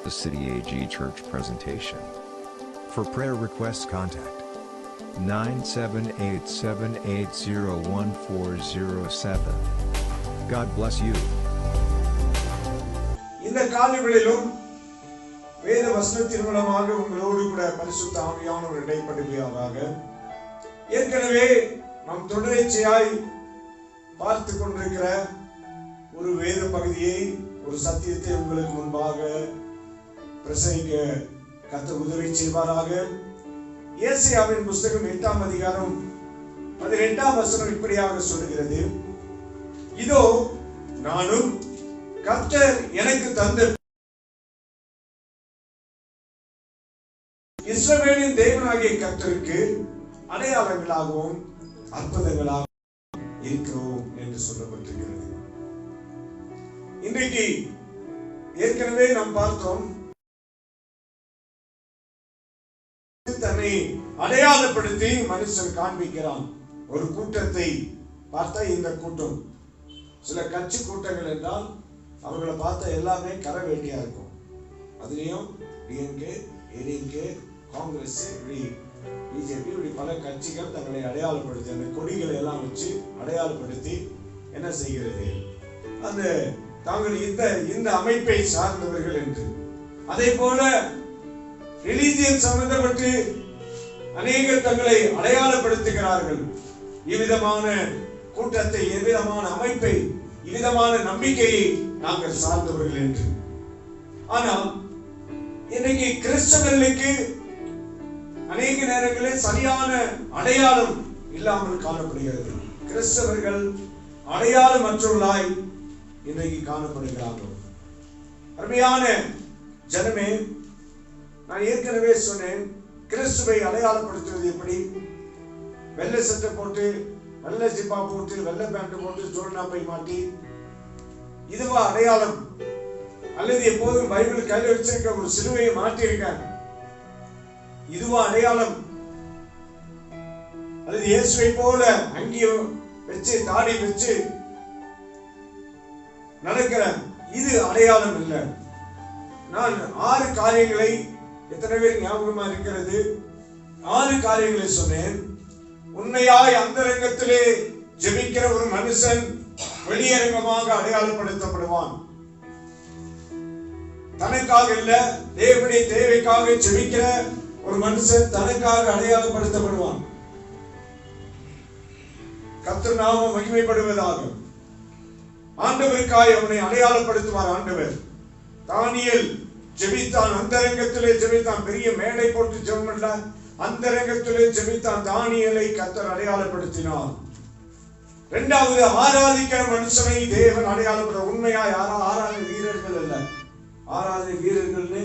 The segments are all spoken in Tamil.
the City AG Church presentation. For prayer requests, contact 9787801407. God bless you. இந்த காலைகளிலும் வேத வசனத்தின் மூலமாக உங்களோடு கூட பரிசுத்த ஆவியானவர் இடைப்படுவாராக. ஏற்கனவே நாம் தொடர்ச்சியாய் பார்த்து கொண்டிருக்கிற ஒரு வேத பகுதியை, ஒரு சத்தியத்தை உங்களுக்கு முன்பாக பிரசங்கிக்க கர்த்தர் உதவி செய்வாராக. ஏசாயாவின் புத்தகம் 8ஆம் அதிகாரம் 18ஆம் வசனம் இப்படியாக சொல்கிறது: இதோ நானும் கர்த்தர் எனக்கு தந்த இஸ்ரவேலின் தேவனாகிய கர்த்தருக்கு அடையாளங்களாகவும் அற்புதங்களாகவும் இருக்கிறோம் என்று சொல்லப்பட்டிருக்கிறது. இன்றைக்கு ஏற்கனவே நாம் பார்த்தோம், தன்னை அடையாளப்படுத்தி மனுஷன் காண்பிக்கிறான். ஒரு கூட்டத்தை பார்த்தா, இந்த கூட்டம் சில கட்சி கூட்டங்கள் என்றால் அவர்களை பார்த்தா எல்லாமே கரை வேண்டியா இருக்கும். அதுலயும் டிஎம்கே, ஏடிஎம்கே, காங்கிரஸ், பிஜேபி, இப்படி பல கட்சிகள் தங்களை அடையாளப்படுத்தி அந்த கொடிகளை எல்லாம் வச்சு அடையாளப்படுத்தி என்ன செய்கிறது, அந்த தாங்கள் இந்த அமைப்பை சார்ந்தவர்கள் என்று. அதே போல ரிலீஜியன் சம்பந்தப்பட்டு அநேகர் தங்களை அடையாளப்படுத்துகிறார்கள். இவ்விதமான கூட்டத்தை, எவ்விதமான அமைப்பை, இவ்விதமான நம்பிக்கையை நாங்கள் சார்ந்தவர்கள் என்று. ஆனால் இன்னைக்கு கிறிஸ்தவர்களுக்கு அநேக நேரங்களில் சரியான அடையாளம் இல்லாமல் காணப்படுகிறது. கிறிஸ்தவர்கள் அடையாளமற்றவர்களாய் இன்றைக்கு காணப்படுகிறார்கள். அருமையான ஜனமே, நான் ஏற்கனவே சொன்னேன், கிறிஸ்துவை அடையாளப்படுத்துவது எப்படி? வெள்ளை சட்டை போட்டு, வெள்ளை ஜிப்பா போட்டு, வெள்ளை பேண்ட் போட்டு, ஜோல்னாப்பை மாட்டி, இதுவா அடையாளம்? அல்லது எப்போதும் பைபிள் கையில் வச்சிருக்க ஒரு சிலுவையை மாட்டி இருக்க, இதுவா அடையாளம்? அல்லது இயேசுவை போல அங்கியோ வச்சு, தாடி வச்சு நடக்கிற, இது அடையாளம் இல்லை. நான் 6 காரியங்களை, எத்தனை பேர் ஞாபகமா இருக்கிறது? 6 காரியங்களை சொன்னேன். உண்மையாய் அந்தரங்கத்திலே ஜெபிக்கிற ஒரு மனுஷன் வெளியரங்கமாக அடையாளப்படுத்தப்படுவான். தனக்காக இல்ல, தேவனுடைய தேவைக்காக ஜெபிக்கிற ஒரு மனுஷன் தனக்காக அடையாளப்படுத்தப்படுவான். கர்த்தர் நாமம் மகிமைப்படுவதாக. ஆண்டவருக்காய் அவனை அடையாளப்படுத்துவார் ஆண்டவர். தானியேல் ஜெபித்தான், அந்தரங்கத்திலே ஜெபித்தான். பெரிய மேடை போட்டு ஜெபம் இல்ல, அந்தரங்கத்திலே ஜெபித்தான். தானியேலை கர்த்தர் அடையாளப்படுத்தினார். இரண்டாவது, ஆராதிக்கிற மனுஷனை தேவன் அடையாளப்படுத்த. உண்மையாய் ஆராதனை வீரர்கள் அல்ல, ஆராதனை வீரர்கள்னு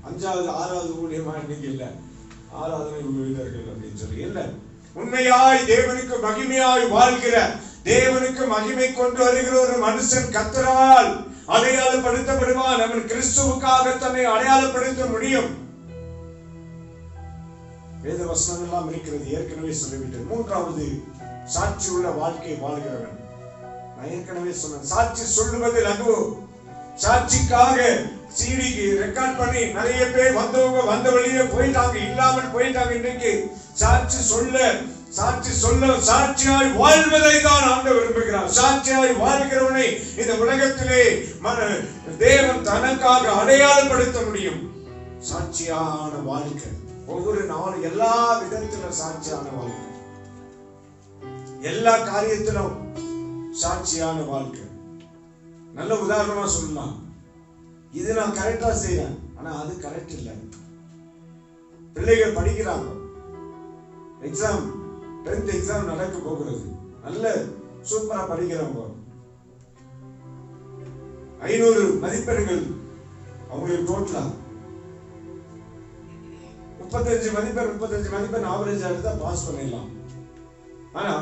5வது 6வது ஊழியமா இன்னைக்கு இல்ல, ஆராதனை வீரர்கள் அப்படின்னு சொல்லி இல்ல. உண்மையாய் தேவனுக்கு மகிமையாய் வாழ்கிற, தேவனுக்கு மகிமை கொண்டு வருகிற ஒரு மனுஷன் கர்த்தரால் அடையாளப்படுத்தப்படுவான். அவன் கிறிஸ்துவுக்காக தன்னை அடையாளப்படுத்த முடியும். வேத வசனம் எல்லாம் இருக்கிறது, ஏற்கனவே சொல்லிவிட்டேன். மூன்றாவது, சாட்சி உள்ள வாழ்க்கை வாழ்கிறவன். நான் ஏற்கனவே சொன்னேன், சாட்சி சொல்லுவது லகு. சாட்சிக்காக சிடிக்கு ரெக்கார்ட் பண்ணி நிறைய பேர் வந்தவங்க வந்த வழியே போயிட்டாங்க, இல்லாமல் போயிட்டாங்க. இன்னைக்கு சாட்சி சொல்ல சாட்சியாய் வாழ்வதை தான் ஆண்டவர் விரும்புகிறார். சாட்சியாய் வாழ்கிறவனை இந்த உலகத்திலே தேவன் தனக்காக அடையாளப்படுத்த முடியும். சாட்சியான வாழ்க்கை, ஒவ்வொரு நாளும் எல்லா விதத்திலும் சாட்சியான வாழ்க்கை, எல்லா காரியத்திலும் சாட்சியான வாழ்க்கை. நல்ல உதாரணமா சொல்லலாம், இது நான் கரெக்டா செய்யறேன், ஆனா அது கரெக்ட் இல்லை. பிள்ளைகள் படிக்கிறாங்க, எக்ஸாம் 10th எக்ஸாம் நடக்க போகிறது, நல்ல சூப்பரா படிக்கிறாங்க, 500 மதிப்பெண்கள் அவங்களுக்கு டோட்டலா 35 மதிப்பெண் ஆவரேஜ் எடுத்தா பாஸ் பண்ணிடலாம். ஆனா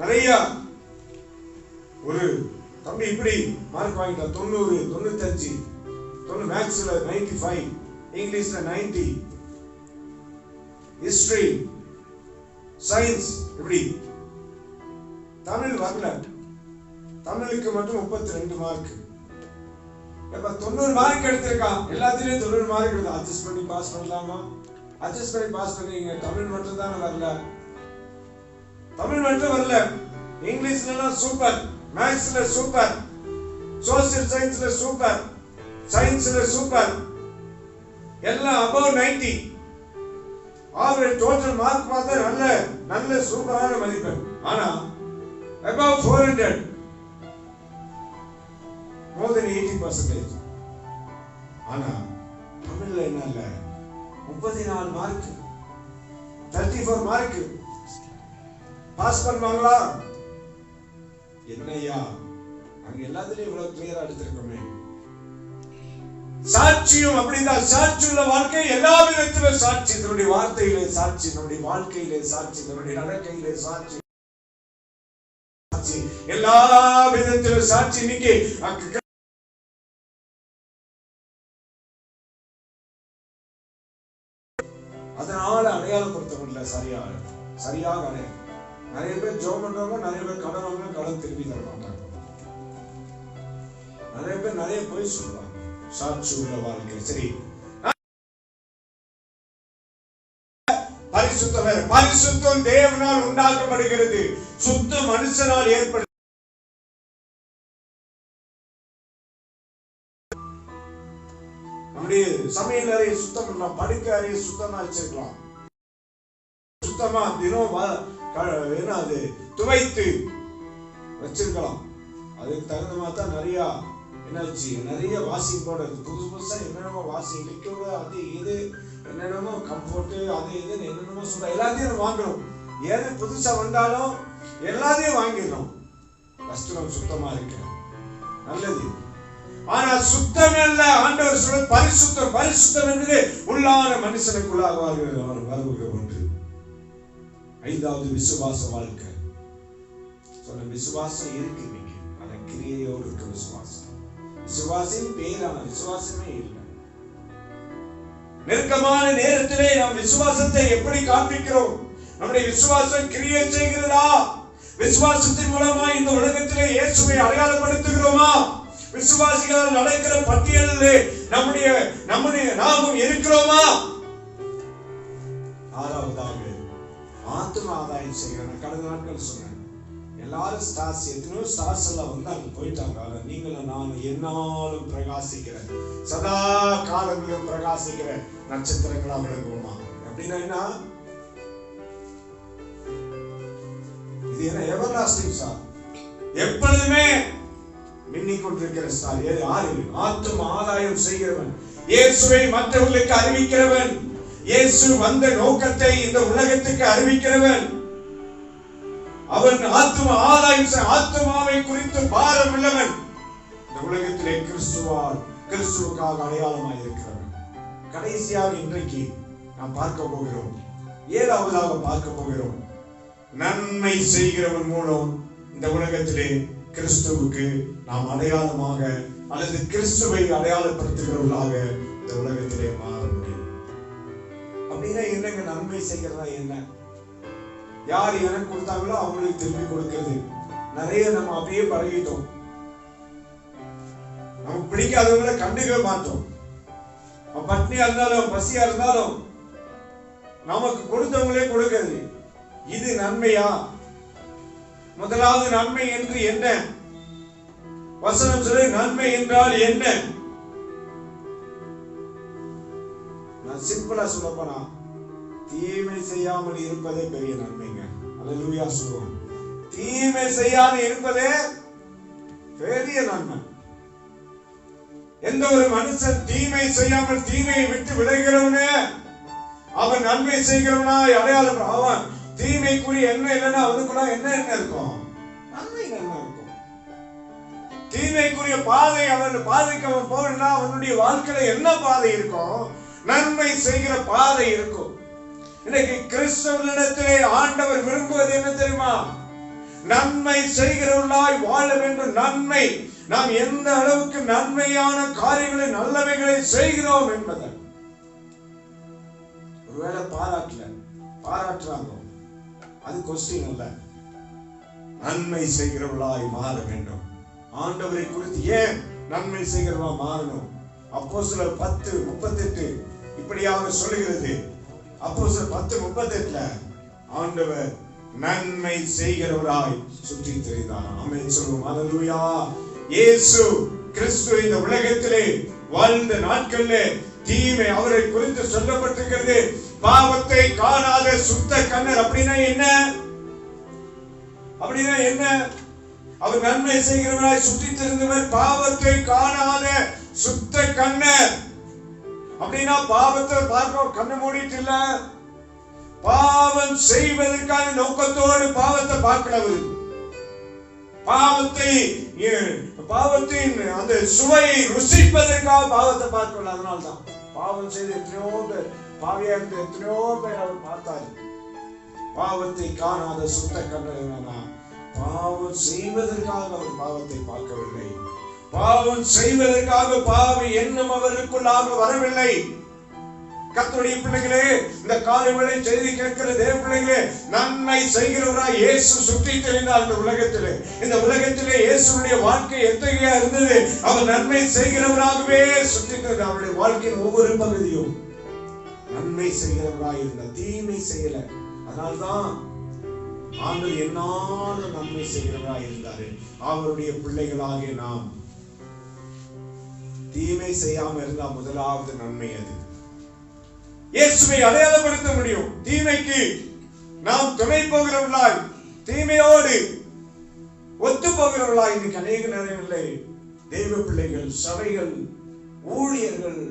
நிறைய ஒரு தம்பி இப்படி மார்க் வாங்கிட்டான், 90, 95, மேத்ஸ்ல 95, இங்கிலீஷ்ல 90, ஹிஸ்டரி, சயின்ஸ் இப்படி. தமிழ் வரல, தமிழுக்கு மட்டும் 32 மார்க். இப்ப 90 மார்க் எடுத்திருக்கான், எல்லாத்துலயும் 90 மார்க் எடுத்து அட்ஜஸ்ட் பண்ணி பாஸ் பண்ணலாமா? அட்ஜஸ்ட் பண்ணி பாஸ் பண்ணீங்க. தமிழ் மட்டும் தான் வரல, தமிழ் மட்டும் வரல, இங்கிலீஷ்ல சூப்பர், மேத்ஸ்ல சூப்பர், சோசியல் சயின்ஸ்ல சூப்பர், சயின்ஸ்ல சூப்பர், எல்லாம் above 90. ஆவரேஜ் டோட்டல் மார்க் பார்த்தா நல்ல நல்ல சூப்பரான மதிப்பெண். ஆனா above 400, more than 80%. ஆனா தமிழ்ல என்ன இல்ல, 34 மார்க், 34 மார்க் பாஸ் பண்ணுவாங்களா? என்னையா அங்க எல்லாத்துலயும் இவ்வளவு கிளியரா எடுத்திருக்கோமே. சாட்சியும் அப்படிதான். சாட்சியுள்ள வாழ்க்கை எல்லா விதத்திலும் சாட்சி, நம்முடைய வார்த்தையிலே சாட்சி, நம்முடைய வாழ்க்கையிலே சாட்சி, நம்முடைய நடக்கையிலே சாட்சி, எல்லா விதத்திலும் சாட்சி. இன்னைக்கு அதனால அடையாளப்படுத்தப்படல, சரியாக அடையாளம். நிறைய பேர் ஜோம் பண்றவங்க, நிறைய பேர் கடன் வாங்க, கடன் திருப்பி தர மாட்டாங்க, நிறைய பேர் நிறைய போய் சொல்லுவாங்க. சாட்சி உள்ள வாழ்க்கை. சரி, பரிசுத்தம் வேற. பரிசுத்தம் தேவனால் உண்டாக்கப்படுகிறது, சுத்த மனுஷனால் ஏற்படுகிறது. நம்முடைய சமையல் அறையை சுத்தம் பண்ணலாம், படுக்கை அறையை சுத்தமா வச்சிருக்கலாம், சுத்தமா தினம் அது துவைத்து வச்சிருக்கலாம். அதுக்கு தகுந்த மாதிரி தான் நிறைய என்னாச்சு, நிறைய வாஷிங் பவுடர், புதுசு புதுசா என்னென்னமோ வாஷிங் லிக்விட், அது இது என்னென்னமோ கம்ஃபோர்ட், அது இதுன்னு என்னென்னமோ சொல்ற, எல்லாத்தையும் வாங்கணும். ஏது புதுசா வந்தாலும் எல்லாத்தையும் வாங்கிடணும். ஃபர்ஸ்ட் நம்ம சுத்தமா இருக்க நல்லது. ஆனா சுத்தம் அல்ல, ஆண்டவர் சொல்ற பரிசுத்தம். பரிசுத்தம் என்பது உள்ளான மனுஷனுக்குள்ளாக வருகிற ஒன்று. 5வது விசுவாச வாழ்க்கை. சொல்ல விசுவாசம் இருக்கு, இன்னைக்கு அந்த கிரியையோடு இருக்க விசுவாசம். விசுவாசின் பேரான விசுவாசமே இல்லை. நெருக்கமான நேரத்திலே நாம் விசுவாசத்தை எப்படி காண்பிக்கிறோம்? நம்முடைய விசுவாசம் கிரியை செய்கிறதா? விசுவாசத்தின் மூலமா இந்த உலகத்திலே இயேசுவை அடையாளப்படுத்துகிறோமா? விசுவாசிகள் நடக்கிற பட்டியலில் நம்முடைய நாமும் இருக்கிறோமா? 6வதாக ஆத்ம ஆதாயம் செய்கிறோம். கடந்த நாட்கள் சொன்னேன், எல்லாரும் ஸ்டார்ஸ், எத்தனையோ ஸ்டார்ஸ் எல்லாம் வந்தாங்க போயிட்டாங்க. நீங்களும் நானும் என்னாலும் பிரகாசிக்கிற, சதா காலங்களும் பிரகாசிக்கிற நட்சத்திரங்களா விளங்குவோமா? அப்படின்னா என்ன? இது என்ன? எவர்லாஸ்டிங் ஸ்டார், எப்பொழுதுமே மின்னிக் கொண்டிருக்கிற ஸ்டார். யாரு? ஆத்ம ஆதாயம் செய்கிறவன், இயேசுவை மற்றவர்களுக்கு அறிவிக்கிறவன், இயேசு வந்த நோக்கத்தை இந்த உலகத்துக்கு அறிவிக்கிறவன். அவன் ஆத்ம ஆதாயம், ஆத்மாவை குறித்து பாரம் உள்ளவன். இந்த உலகத்திலே கிறிஸ்துவுக்காக அடையாளமாக இருக்கிறவன். கடைசியாக இன்றைக்கு நாம் பார்க்க போகிறோம், 7வதாக பார்க்க போகிறோம், நன்மை செய்கிறவன் மூலம் இந்த உலகத்திலே கிறிஸ்துவுக்கு நாம் அடையாளமாக அல்லது கிறிஸ்துவை அடையாளப்படுத்துகிறவர்களாக இந்த உலகத்திலே மாற முடியும். அப்படின்னா என்னங்க நன்மை செய்கிறதா? என்ன? யார் எனக்கு கொடுத்தாங்களோ அவங்களுக்கு திரும்பி கொடுக்கிறது. நிறைய நம்ம அப்படியே பழகிட்டோம். நமக்கு பிடிக்காதவங்களை கண்டுக்கவே மாட்டோம். பட்னியா இருந்தாலும் பசியா இருந்தாலும் நமக்கு கொடுத்தவங்களே கொடுக்கிறது. இது நன்மையா? முதலாவது நன்மை என்று என்ன வசனம் சொல்லு? நன்மை என்றால் என்ன? நான் சிம்பிளா சொல்ல போனா, தீமை செய்யாமல் இருப்பதே பெரிய நன்மைங்க. அல்லேலூயா சொல்லுவோம். தீமை செய்யாமல் இருப்பதே பெரிய நன்மை. எந்த ஒரு மனுஷன் தீமை செய்யாமல் தீமையை விட்டு விலகிறவனே அவன் நன்மை செய்கிறவனாய் அடையாளம். அவன் தீமைக்குரிய என்ன இல்லைன்னா அவனுக்குள்ள என்ன இருக்கும்? நன்மை என்ன இருக்கும்? தீமைக்குரிய பாதை அவன் பாதைக்கு அவன் போனா அவனுடைய வாழ்க்கையில என்ன பாதை இருக்கும்? நன்மை செய்கிற பாதை இருக்கும். இன்னைக்கு கிறிஸ்தவர்களிடத்திலே ஆண்டவர் விரும்புவது என்ன தெரியுமா? நன்மை செய்கிறவர்களாய் வாழ வேண்டும். நன்மை, நாம் எந்த அளவுக்கு நன்மையான காரியங்களை நல்லவைகளை செய்கிறோம் என்பதை. ஒருவேளை பாராட்டுறாங்க, அது கொஸ்டின் அல்ல. நன்மை செய்கிறவர்களாய் மாற வேண்டும். ஆண்டவரை குறித்து ஏன் நன்மை செய்கிறவா மாறணும். அப்போஸ்தலர் 10:38 இப்படியாக சொல்லுகிறது. அப்போஸ்தலர் 10:38 ஆண்டவர் நன்மை செய்கிறவராய் சுற்றி திரிந்தார். ஆமென் சொல்லுவோம். ஹல்லேலூயா. இயேசு கிறிஸ்து இந்த உலகத்திலே வாழ்ந்த நாட்களிலே தீமை அவரை குறித்து சொல்லப்பட்டிருக்கிறது. பாவத்தை காணாத சுத்த கண்ணர். அப்படின்னா என்ன? அப்படின்னா என்ன? அவர் நன்மை செய்கிறவராய் சுற்றி திரிந்தவர், பாவத்தை காணாத சுத்த கண்ணர். அப்படின்னா பாவத்தை பார்க்க கண்ணை மூடிட்டு இல்ல, பாவம் செய்வதற்கான நோக்கத்தோடு பாவத்தை பார்க்கிறவர். பாவத்தின் அந்த சுவையை ருசிப்பதற்காக பாவத்தை பார்க்கல. அதனால்தான் பாவம் செய்த எத்தனையோ பேர், பாவியா இருந்த எத்தனையோ பேர் அவர் பார்த்தார். பாவத்தை காணாத சுத்த கண்ணர். பாவம் செய்வதற்காக அவர் பாவத்தை பார்க்கவில்லை. பாவம் செய்வதற்காக பாவ எண்ணம் அவருக்குள்ளாக வரவில்லை. கர்த்தருடைய பிள்ளைகளே, இந்த காலை வேளை செய்தி கேட்கிற தேவ பிள்ளைகளே, நன்மை செய்கிறவராய் இயேசு சுற்றி திரிந்தார் இந்த உலகத்திலே. இந்த உலகத்திலே இயேசுடைய வாழ்க்கை எத்தகையா இருந்தது? அவர் நன்மை செய்கிறவராகவே சுற்றி திரிந்தார். அவருடைய வாழ்க்கையின் ஒவ்வொரு பகுதியும் நன்மை செய்கிறவராய் இருந்தார், தீமை செய்யல. அதனால்தான் ஆண்டவர் என்னாலும் நன்மை செய்கிறவராய் இருந்தாரு. அவருடைய பிள்ளைகளாகிய நாம் தீமை செய்யாம இருந்தா முதலாவது நன்மை அது. இயேசுவை அடையாளப்படுத்த முடியும். தீமைக்கு நாம் துணை போகிறவர்களாய், தீமையோடு ஒத்து போகிறவர்களாய் இன்னைக்கு அநேக நேரங்களில் தெய்வ பிள்ளைகள், சபைகள், ஊழியர்கள்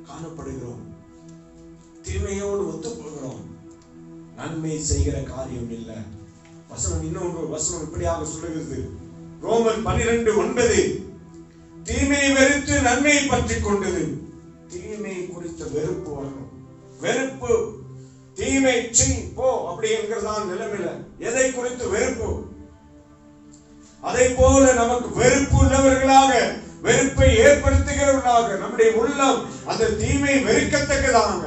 காணப்படுகிறோம். தீமையோடு ஒத்து போகிறோம், நன்மை செய்கிற காரியம் இல்லை. வசனம் இன்னொரு வசனம் இப்படியாக சொல்லுகிறது. ரோமர் 12:9 தீமையை வெறுத்து நன்மையை பற்றி கொண்டது. தீமை குறித்த வெறுப்பு வரணும். வெறுப்பு, தீமை போ அப்படி என்கிறதான் நிலைமையில எதை குறித்து வெறுப்பு. அதை போல நமக்கு வெறுப்பு உள்ளவர்களாக, வெறுப்பை ஏற்படுத்துகிறவர்களாக நம்முடைய உள்ளம் அந்த தீமை வெறுக்கத்தக்கதாக.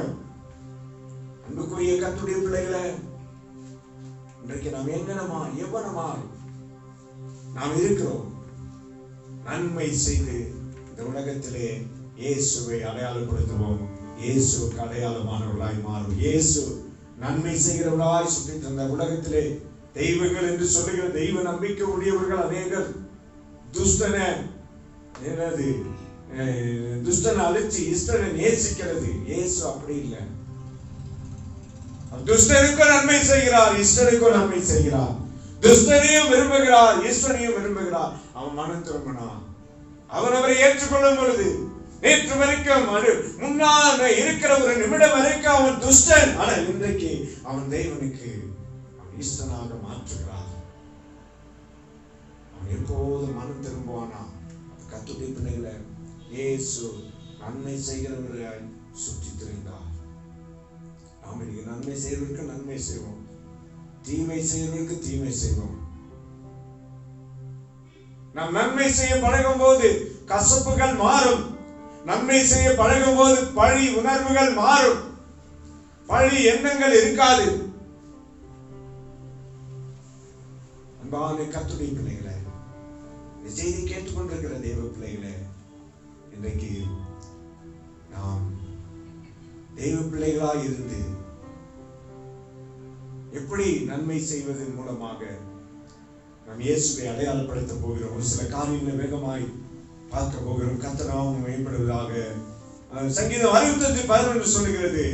அன்புக்குரிய கர்த்தருடைய பிள்ளைகளே, இன்றைக்கு நாம் எங்கனமா எவ்வளமா நாம் இருக்கிறோம்? நன்மை செய்து இந்த உலகத்திலே இயேசுவை அடையாளப்படுத்துவோம். இயேசுக்கு அடையாளமானவர்களாய் மாறும். இயேசு நன்மை செய்கிறவர்களாய் சுற்றி தந்த உலகத்திலே தெய்வங்கள் என்று சொல்லுகிற தெய்வ நம்பிக்கை உடையவர்கள் அநேகர் துஷ்டனை அழிச்சு இஷ்டனை நேசிக்கிறது. இயேசு அப்படி இல்லை. துஷ்டனுக்கும் நன்மை செய்கிறார், இஷ்டனுக்கும் நன்மை செய்கிறார். துஷ்டனையும் விரும்புகிறார், ஈஸ்வரையும் விரும்புகிறார். அவன் மனம் திரும்பினான். அவன் அவரை ஏற்றுக்கொள்ளும் பொழுது, நேற்று வரைக்கும் முன்னால் இருக்கிற ஒரு நிமிடம் வரைக்கும் அவன் துஷ்டன், ஆனால் இன்றைக்கு அவன் தேவனுக்கு ஈஸ்வரனாக மாற்றுகிறார். அவன் எப்போது மனம் திரும்புவானா? கர்த்தருடைய பிள்ளைகளை, இயேசு நன்மை செய்கிறவர்களாய் சுற்றி திரிந்தார். நாம் இன்னைக்கு நன்மை செய்வதற்கு நன்மை செய்வோம், தீமை செய்வதற்கு தீமை செய்வோம். நாம் நன்மை செய்ய பழகும் போது கசப்புகள் மாறும். நன்மை செய்ய பழகும் போது பழி உணர்வுகள் மாறும். பழி எண்ணங்கள் இருக்காது. அன்பான கர்த்தருடைய பிள்ளைகளே, இந்த செய்தி கேட்டுக்கொண்டிருக்கிற தேவ பிள்ளைகளே, இன்றைக்கு நாம் தேவ பிள்ளைகளாய் இருந்து எப்படி நன்மை செய்வதன் மூலமாக நாம் இயேசுவை அடையாளப்படுத்த போகிறோம். ஒரு சில காரியங்களை வேகமாய் பார்க்க போகிறோம். கர்த்தர் நாமம் மேம்படுவதாக. சங்கீதம் 65:11 சொல்லுகிறது,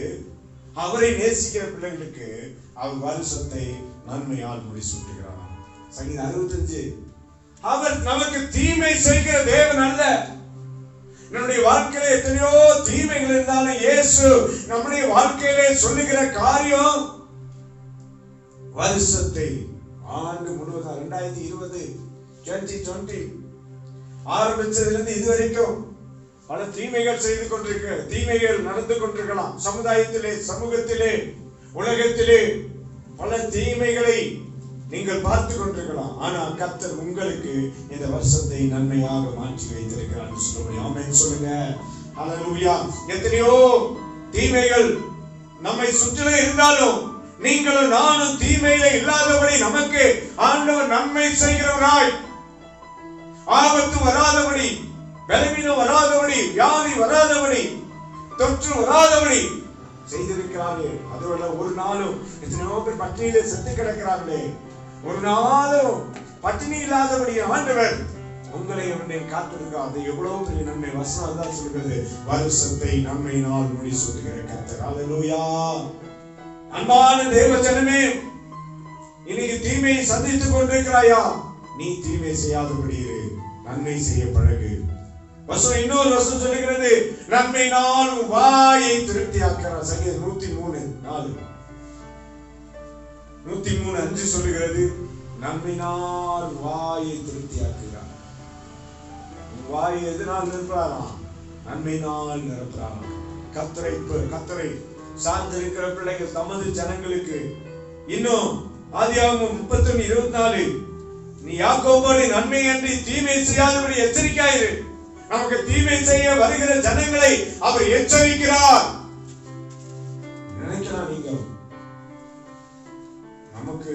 அவரை நேசிக்கிற பிள்ளைகளுக்கு அவர் வருஷத்தை நன்மையால் முடிசூட்டுகிறார். சங்கீதம் 65. அவர் நமக்கு தீமை செய்கிற தேவன் அல்ல. நம்முடைய வாழ்க்கையில எத்தனையோ தீமைகள் இருந்தாலும் இயேசு நம்முடைய வாழ்க்கையிலே சொல்லுகிற காரியம் வருஷத்தை ஆண்டு முழுவதும் 2020 ஆரம்பிச்சதிலிருந்து இதுவரைக்கும் பல தீமைகள் செய்து கொண்டிருக்கிற தீமைகள் நடந்து கொண்டிருக்கலாம். சமுதாயத்திலே, சமூகத்திலே, உலகத்திலே பல தீமைகளை நீங்கள் பார்த்து கொண்டிருக்கலாம். ஆனால் கர்த்தர் உங்களுக்கு இந்த வருஷத்தை நன்மையாக மாற்றி வைத்திருக்கிறார். சொல்லுங்க, ஆமென் சொல்லுங்க. ஹல்லேலூயா. எத்தனையோ தீமைகள் நம்மை சுற்றிலே இருந்தாலும் நீங்களும் நானும் தீமையிலே இல்லாதபடி நமக்கு ஆண்டவர் நன்மை செய்கிறவராய் ஆபத்து வராதபடி, பலவீனம் வராதபடி, வியாதி வராதபடி, தொற்று வராதபடி செய்திருக்கிறாரே. அதோட ஒரு நாளும் எத்தனையோ பேர் பட்டினியிலே செத்து கிடக்கிறார்களே, ஒரு நாளும் பட்டினி இல்லாதபடி ஆண்டவர் உங்களை உன்னை காத்திருக்கிறார். அது எவ்வளவு பெரிய நன்மை. வசனம் தான் சொல்கிறது, வருஷத்தை நன்மையினால் முடிசூட்டுகிற கர்த்தர். அல்லேலூயா. அன்பான தேவ ஜனமே, இன்னைக்கு தீமையை சந்தித்துக் கொண்டிருக்கிறாயா? நீ தீமை செய்யாதபடி இரு, நன்மை செய்ய பழகு. இன்னொரு வசனம் சொல்லுகிறது, நன்மையினால் வாயை திருப்தியாக்கிறார். சங்கீதம் 103:4 103:5 சொல்லுகிறது, நன்மையினால் வாயை திருப்தியாக்குகிறார். வாய் எதனால் நிரப்புறாராம்? நன்மையினால் நிரப்புறாராம். கர்த்தரை சார்ந்திருக்கிற பிள்ளைகள் தமது ஜனங்களுக்கு இன்னும் ஆதியாகமம் 31:24 நீ யாக்கோபோடு நன்மை அன்றி தீமை செய்யாதபடி எச்சரிக்கையாயிரு. நமக்கு தீமை செய்ய வருகிற ஜனங்களை அவர் எச்சரிக்கிறார். நினைக்கலாம் நீங்க, நமக்கு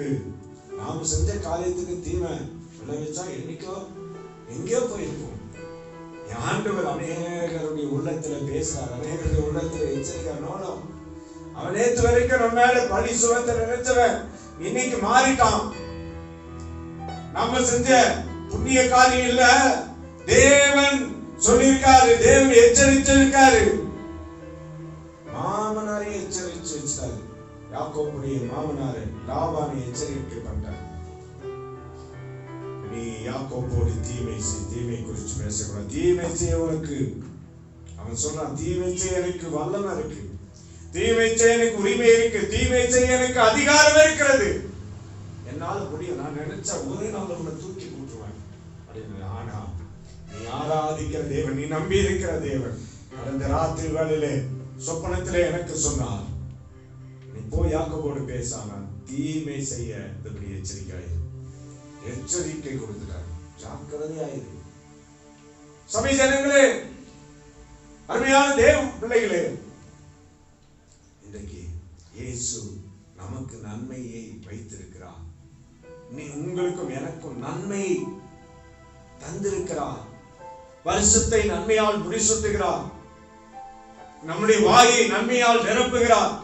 நாம செஞ்ச காரியத்துக்கு தீமை விளைவிச்சா என்னைக்கோ எங்கேயோ போயிருக்கும். ஆண்டவர் அநேகருடைய உள்ளத்துல பேசுறார், அநேகருடைய உள்ளத்துல எச்சரிக்கிறார். அவன் நேற்று வரைக்கும் நம்ம மேல பழி சுமத்த நினைச்சவன் இன்னைக்கு மாறிட்டான். நம்ம செஞ்ச புண்ணிய காரியம் இல்ல, தேவன் சொல்லியிருக்காரு, தேவன் எச்சரிச்சிருக்காரு. மாமனாரை எச்சரிச்சு வச்சாரு. யாக்கோபுடைய மாமனாரை லாபானை எச்சரிக்கப்பட்டார். நீ யாக்கோபோடு தீமை குறிச்சு பேசக்கூடாது. தீமை செய்ய உனக்கு, அவன் சொல்றான், தீமை செய்ய எனக்கு வல்லமை இருக்கு, தீமை செய்ய எனக்கு உரிமை இருக்கு, தீமை செய்ய எனக்கு அதிகாரம் இருக்கிறது, என்னால முடியும், நான் நினைச்சா ஒரே நாள் உன்னை தூக்கி போட்டுருவேன் அப்படின்னு. ஆனா நீ ஆராதிக்கிற தேவன், நீ நம்பி இருக்கிற தேவன் கடந்த ராத்திரி வேளையிலே சொப்பனத்திலே எனக்கு சொன்னார், நீ போய் யாக்கோபோடு பேசாம தீமை செய்ய எச்சரிக்கை கொடுத்துட்டார். ஜாக்கிரதையாயிரு. சபை ஜனங்களே, அருமையான தேவ பிள்ளைகளே, இன்றைக்கு இயேசு நமக்கு நன்மையை வைத்திருக்கிறார். நீ உங்களுக்கும் எனக்கும் நன்மை தந்திருக்கிறார். வருஷத்தை நன்மையால் முடிசூட்டுகிறார். நம்முடைய வாயை நன்மையால் நிரப்புகிறார்.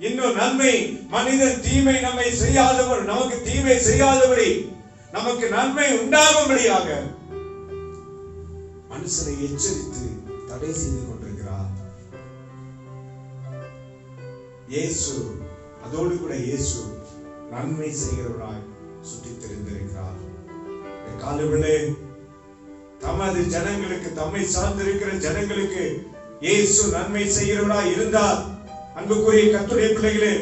இன்னும் நன்மை, மனிதன் தீமை நம்மை செய்யாதவர், நமக்கு தீமை செய்யாதபடி நமக்கு நன்மை உண்டாகும்படியாக மனுஷனை எச்சரித்து தடை செய்து கொண்டிருக்கிறார் இயேசு. அதோடு கூட இயேசு நன்மை செய்கிறவராய் சுற்றி தெரிந்திருக்கிறார். காலவிலே தமது ஜனங்களுக்கு, தம்மை சார்ந்திருக்கிற ஜனங்களுக்கு இயேசு நன்மை செய்கிறவராய் இருந்தார். அன்புக்குரிய கர்த்தருடைய பிள்ளைகளே,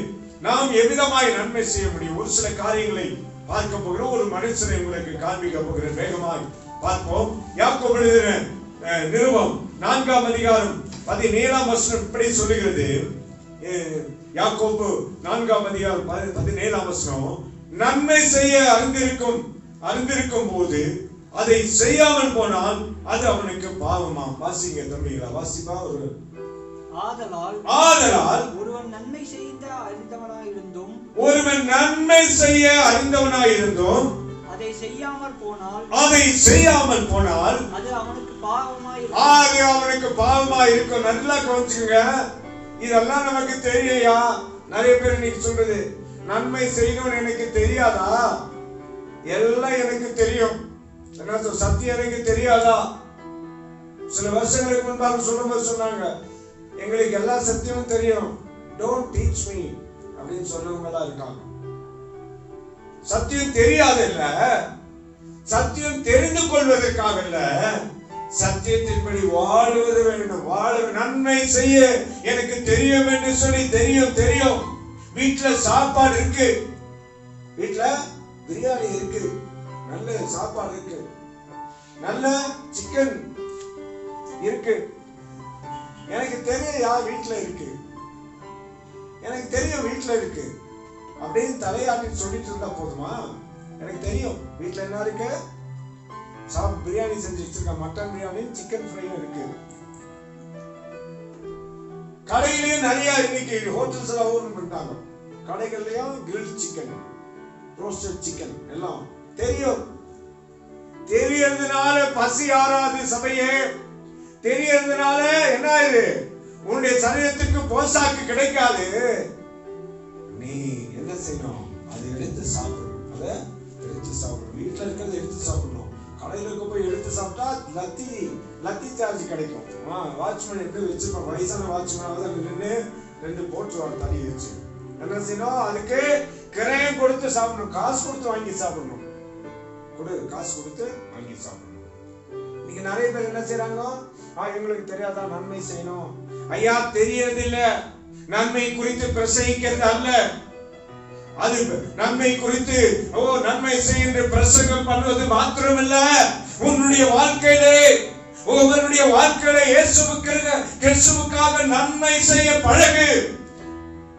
நாம் எவ்விதமாய் நன்மை செய்ய முடியும்? ஒரு சில காரியங்களை பார்க்க போகிறோம். ஒரு மனுஷனை உங்களுக்கு காண்பிக்க போகிறேன். வேகமாய் பார்ப்போம். யாக்கோபு எழுதின நிருபம் 4ஆம் அதிகாரம் 17ஆம் வசனம் இப்படி சொல்லுகிறது. யாக்கோபு 4ஆம் அதிகாரம் 17ஆம் வசனம், நன்மை செய்ய அறிந்திருக்கும் போது அதை செய்யாமல் போனால் அது அவனுக்கு பாவமாம். வாசிங்க தம்பிகளா, வாசிப்பா. ஆதலால் ஒருவன் நன்மை செய்ய அறிந்தவனாயிருந்தும் அதை செய்யாமல் போனால் அது அவனுக்கு பாவமாய் இருக்கும். நல்லா கவனிச்சுங்க. இதெல்லாம் நமக்கு தெரியலையா? நிறைய பேர் இன்னைக்கு சொல்றது, நன்மை செய்யணும்னு எனக்கு தெரியாதா? எல்லாம் எனக்கு தெரியும். சத்தியம் எனக்கு தெரியாதா? சில வருஷங்களுக்கு முன்பாக சொல்லும்போது சொன்னாங்க, எங்களுக்கு எல்லா சத்தியமும் தெரியும், டோன்ட் டீச் மீ அப்படின்னு சொன்னவங்க எல்லாம் இருக்காங்க. சத்தியம் தெரியாது இல்ல, சத்தியம் தெரிந்து கொள்வதற்காக இல்ல, சத்தியத்தின்படி வாழுவது வேண்டும். நன்மை செய்ய எனக்கு தெரியும் என்று சொல்லி தெரியும். வீட்டுல சாப்பாடு இருக்கு, வீட்டுல பிரியாணி இருக்கு, நல்ல சாப்பாடு இருக்கு, நல்ல சிக்கன் இருக்கு, எனக்கு தெரியும் வீட்டுல இருக்கு, எனக்கு தெரியும் வீட்டுல இருக்கு அப்படின்னு தலையாட்டி சொல்லிட்டு இருந்தா போதுமா? எனக்கு தெரியும் வீட்டுல என்ன இருக்கு, பிரியாணி செஞ்சு வச்சிருக்க, மட்டன் பிரியாணி, சிக்கன் ஃப்ரையும் இருக்கு. கடையிலயும் நிறைய இன்னைக்கு ஹோட்டல்ஸ் எல்லாம் ஓபன் பண்ணிட்டாங்க. கடைகள்லயும் கிரில் சிக்கன், ரோஸ்டட் சிக்கன் எல்லாம் தெரியும். தெரியறதுனால பசி ஆறாது சபையே. தெரியறதுனால என்ன ஆகுது? உன்னுடைய சரீரத்துக்கு போசாக்கு கிடைக்காது. நீ என்ன செய்யணும்? அதை எடுத்து சாப்பிடணும். அதை எடுத்து சாப்பிடணும். வீட்டுல இருக்கிறத எடுத்து சாப்பிடணும். கடையில இருக்க போய் எடுத்து சாப்பிட்டா லத்தி சார்ஜ் கிடைக்கும். வாட்ச்மேன் எப்படி வச்சிருப்பான்? வயசான வாட்ச்மேன் நின்று 2 போட்டுருவாங்க தண்ணி வச்சு. என்ன செய்யணும்? அதுக்கு கிரயம் கொடுத்து சாப்பிடணும். காசு கொடுத்து வாங்கி சாப்பிடணும். காசு கொடுத்து வாங்கி சாப்பிடணும். இன்னைக்கு நிறைய பேர் என்ன செய்யறாங்க? எங்களுக்கு தெரியாதா நன்மை செய்யணும்? ஐயா, தெரியறது இல்ல. நன்மை குறித்து பிரசங்கிக்கிறது அல்ல. அது நன்மை குறித்து நன்மை செய்கின்ற பிரசங்கம் பண்ணுவது மாத்திரமல்ல, உன்னுடைய வாழ்க்கையிலே ஒவ்வொருடைய வாழ்க்கையிலே கிறிஸ்துவுக்காக நன்மை செய்ய பழகு.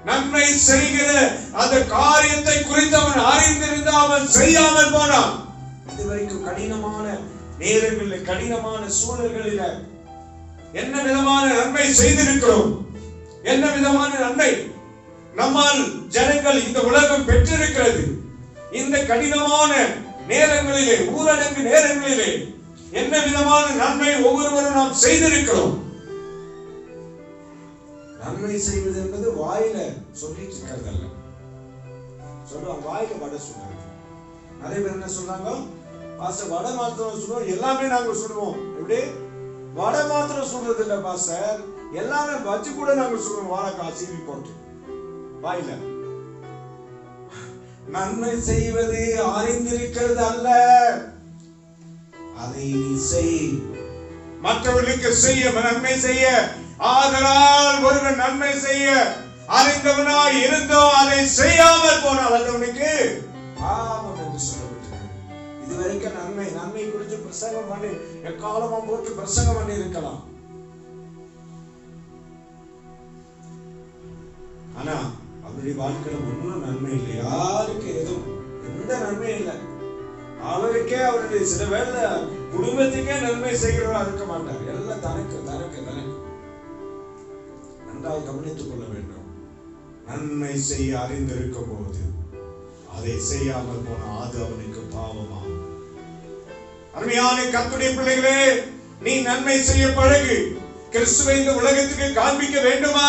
நன்மை செய்கிற அந்த காரியத்தை குறித்து அவன் அறிந்திருந்த அவன் செய்யாமல் போனான். இதுவரைக்கும் கடினமான நேரங்களில், கடினமான சூழல்களில் என்ன விதமான நன்மை செய்திருக்கிறோம்? என்ன விதமான நன்மை நம்மால் ஜனங்கள் இந்த உலகம் பெற்றிருக்கிறது? இந்த கடினமான நேரங்களிலே, ஊரடங்கு நேரங்களிலே என்ன விதமான நன்மை ஒவ்வொருவரும் நாம் செய்திருக்கிறோம்? நன்மை செய்வது என்பது வாயில சொல்லிட்டு இருக்கிறதல்ல. சொல்லுவாங்க வாயில வடை சொல்றாங்க. நிறைய பேர் என்ன சொல்றாங்க? பாஸ்டர் வடை மாத்திரம் சொல்லுவோம், எல்லாமே நாங்க சொல்லுவோம். எப்படி? வடை மாத்திரம் சொல்றது இல்ல பாஸ்டர், எல்லாமே பஜ்ஜி கூட நாங்க சொல்லுவோம். வாழைக்காய் சீவி போட்டு வாயில. நன்மை செய்வது அறிந்திருக்கிறது அல்ல, அதை நீ செய். மற்றவர்களுக்கு செய்ய, நன்மை செய்ய. ஆதலால் ஒருவன் நன்மை செய்ய அறிந்தவனாய் இருந்தோ அதை செய்யாமல் போனால் அதவனுக்கு பாவம் என்று சொல்லப்பட்டிருக்கிறது. இதுவரைக்கும் நன்மை குறித்து பிரசங்கம் பண்ணி எக்காலமா போட்டு பிரசங்கம் பண்ணி இருக்கலாம். ஆனா அவருடைய வாழ்க்கையில ஒன்னும் நன்மை இல்லை. யாருக்கு எதுவும் எந்த நன்மையும் இல்லை. அவருக்கே அவருடைய சில வேலை குடும்பத்துக்கே நன்மை செய்கிறவரா இருக்க மாட்டார். எல்லாம் தனக்கு தனக்கு தனக்கு. நன்றாக கவனித்துக் கொள்ள வேண்டும். நன்மை செய்ய அறிந்திருக்கும் போது அதை செய்யாமல் போன அது அவனுக்கு பாவமாகும். அருமையான கர்த்தருடைய பிள்ளைகளே, நீ நன்மை செய்ய பழகு. கிறிஸ்துவை இந்த உலகத்துக்கு காண்பிக்க வேண்டுமா?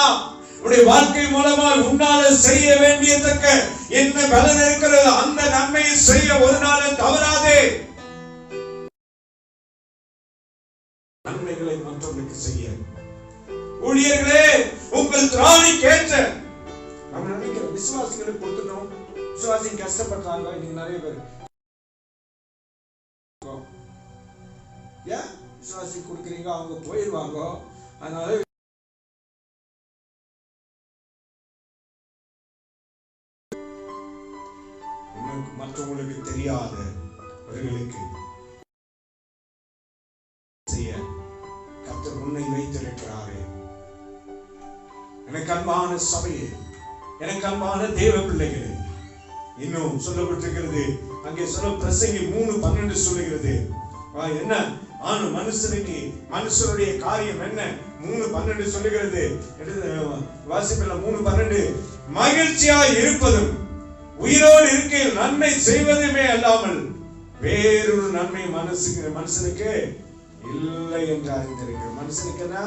உடைய வாழ்க்கை மூலமா உன்னால செய்ய வேண்டியதற்கு என்ன பலன் இருக்கிறது? அந்த நன்மையை செய்ய ஒரு நாள் தவறாதே. நன்மைகளை மற்றவர்களுக்கு செய்ய. ஊழியர்களே, உங்கள் திராணிக்கேற்ற நம்ம நினைக்கிற விசுவாசிகளுக்கு கொடுத்துட்டோம். விசுவாசி கஷ்டப்படுறாங்க. இன்னைக்கு நிறைய பேர் ஏன் விசுவாசி கொடுக்குறீங்க? அவங்க போயிடுவாங்க. அதனால மற்றவங்களுக்கு தெரியாதவர்களுக்கு செய்ய கர்த்தர் உன்னை வைத்திருக்கிறாரே. எனக்கு அன்பான சபையே, எனக்கு அன்பான தேவ பிள்ளைகளே, இன்னும் சொல்லப்பட்டிருக்கிறது அங்கே சொல்ல பிரசங்கி 3:12 சொல்லுகிறது. என்ன மனுஷனுக்கு மனுஷனுடைய காரியம் என்ன? 3:12 சொல்லுகிறது. வாசிப்பில் 3:12 மகிழ்ச்சியாய் இருப்பதும் உயிரோடு இருக்கையில் நன்மை செய்வதுமே அல்லாமல் வேறொரு நன்மை மனுஷனுக்கு இல்லை என்று அறிந்திருக்கிற. மனுஷனுக்கு என்ன?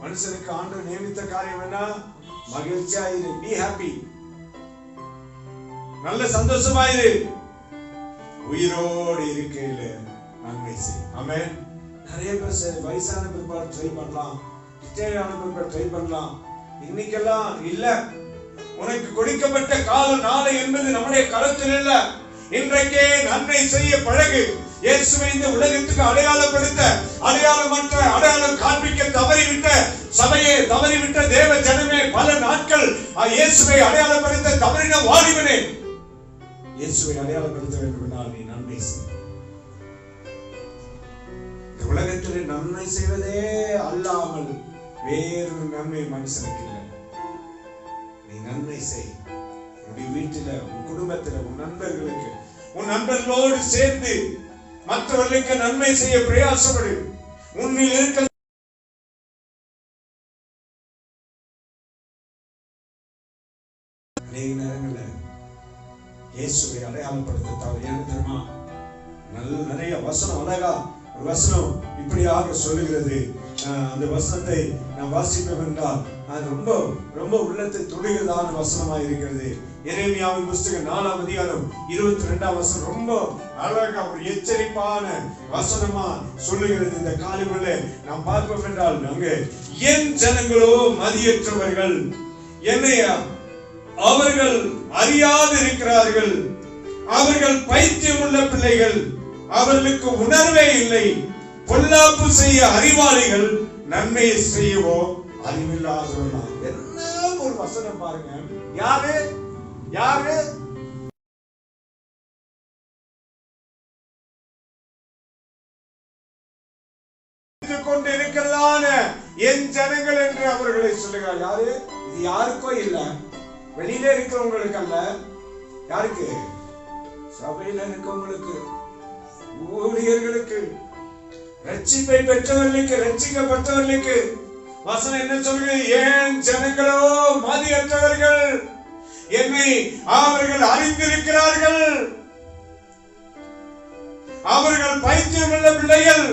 மனுஷனுக்கு ஆண்டவர் நியமித்த காரியம் என்ன? மகிழ்ச்சியாயிரு, பி ஹாப்பி, நல்ல சந்தோஷமாயிரு, உயிரோடு இருக்கையில நன்மை செய். ஆமென். நிறைய பேர் வயசான பிற்பாடு ட்ரை பண்ணலாம், ரிட்டையர் ஆன பிற்பாடு ட்ரை பண்ணலாம். இன்னைக்கெல்லாம் இல்ல. உனக்கு கொடுக்கப்பட்ட கால நாளை என்பது நம்முடைய கருத்தில் இல்ல. இன்றைக்கே நன்மை செய்ய பழகு. இயேசுவை இந்த உலகத்துக்கு அடையாளப்படுத்த, அடையாளமற்ற அடையாளம் காண்பிக்க தவறிவிட்ட சபையை, தவறிவிட்ட தேவ ஜனமே, பல நாட்கள் இயேசுவை அடையாளப்படுத்த தவறின வாலிபனே, இயேசுவை அடையாளப்படுத்த வேண்டும் என்றால் நீ நன்மை செய். இந்த உலகத்தில் நன்மை செய்வதே அல்லாமல் வேறொரு நன்மை மனுஷனுக்கு இல்லை. நீ நன்மை செய். உன்னுடைய வீட்டில, உன் குடும்பத்தில், உன் நண்பர்களுக்கு, உன் நண்பர்களோடு சேர்ந்து மற்றவர்களுக்கு நன்மை செய்ய பிரயாசப்படு. உன்னில் இருக்க நேரங்கள்ல இயேசுவை அடையாளப்படுத்த தவறு. என்ன தெரியுமா? நிறைய வசனம், அழகா ஒரு வசனம் இப்படியாக சொல்லுகிறது. அந்த வசனத்தை நான் வாசிப்பேன் என்றால் அது ரொம்ப ரொம்ப உள்ளத்தை தொடுகிறதான வசனமா இருக்கிறது. எரேமியாவின் புஸ்தகம் 4ஆம் அதிகாரம் 22ஆம் வசனம் ரொம்ப அழகா ஒரு எச்சரிப்பான வசனமா சொல்லுகிறது. இந்த காலையிலே நாம் பார்ப்போம் என்றால் அங்கே என் ஜனங்களோ மதியற்றவர்கள், என்னை அவர்கள் அறியாது இருக்கிறார்கள், அவர்கள் பைத்தியம் உள்ள பிள்ளைகள், அவர்களுக்கு உணர்வே இல்லை, பொல்லாப்பு செய்ய அறிவாளிகள், நன்மை செய்யவோ அறிவில்லாதவர்கள். என்ன ஒரு வசனம் பாருங்க. யாரு யாரு கொண்டு இருக்கிறதான என் ஜனங்கள் என்று அவர்களை சொல்லுகிறார். யாரு இது? யாருக்கோ இல்ல, வெளியில இருக்கிறவங்களுக்கு அல்ல. யாருக்கு? சபையில இருக்கவங்களுக்கு, ஊழியர்களுக்கு, ரட்சிப்பை பெற்றவர்களுக்கு, ரட்சிக்கப்பட்டவர்களுக்கு. வசனம் என்ன சொல்கிறது? ஏன் ஜனங்களோ மதியற்றவர்கள், என்னை அவர்கள் அறிந்திருக்கிறார்கள், அவர்கள் பைத்தியமுள்ள பிள்ளைகள்.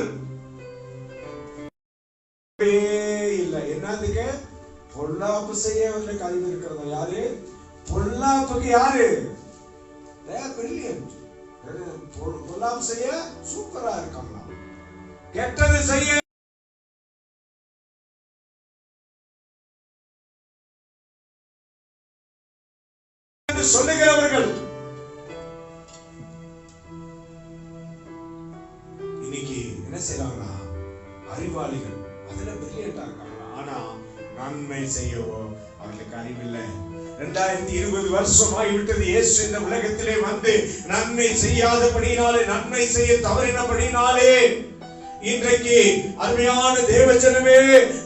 இல்ல என்னதுக்கு? பொல்லாப்பு செய்ய அவர்களுக்கு அறிவு இருக்கிறதா? யாரு? பொல்லாப்புக்கு யாரு? பொல்லாப்பு செய்ய சூப்பரா இருக்காங்களா? கெட்டது செய்ய சொல்லுகிறவர்கள் இன்னைக்கு என்ன செய்யறாங்கன்னா அறிவாளிகள், அதுல பிரில்லியண்டா இருக்காங்க. ஆனா நன்மை செய்யவோ அவர்களுக்கு அறிவில்லை. 2020 வருஷம் ஆகிவிட்டது. இயேசு இந்த உலகத்திலே வந்து நன்மை செய்யாதபடினாலே, நன்மை செய்ய தவறினபடினாலே இன்றைக்கு அருமையான தேவஜனமே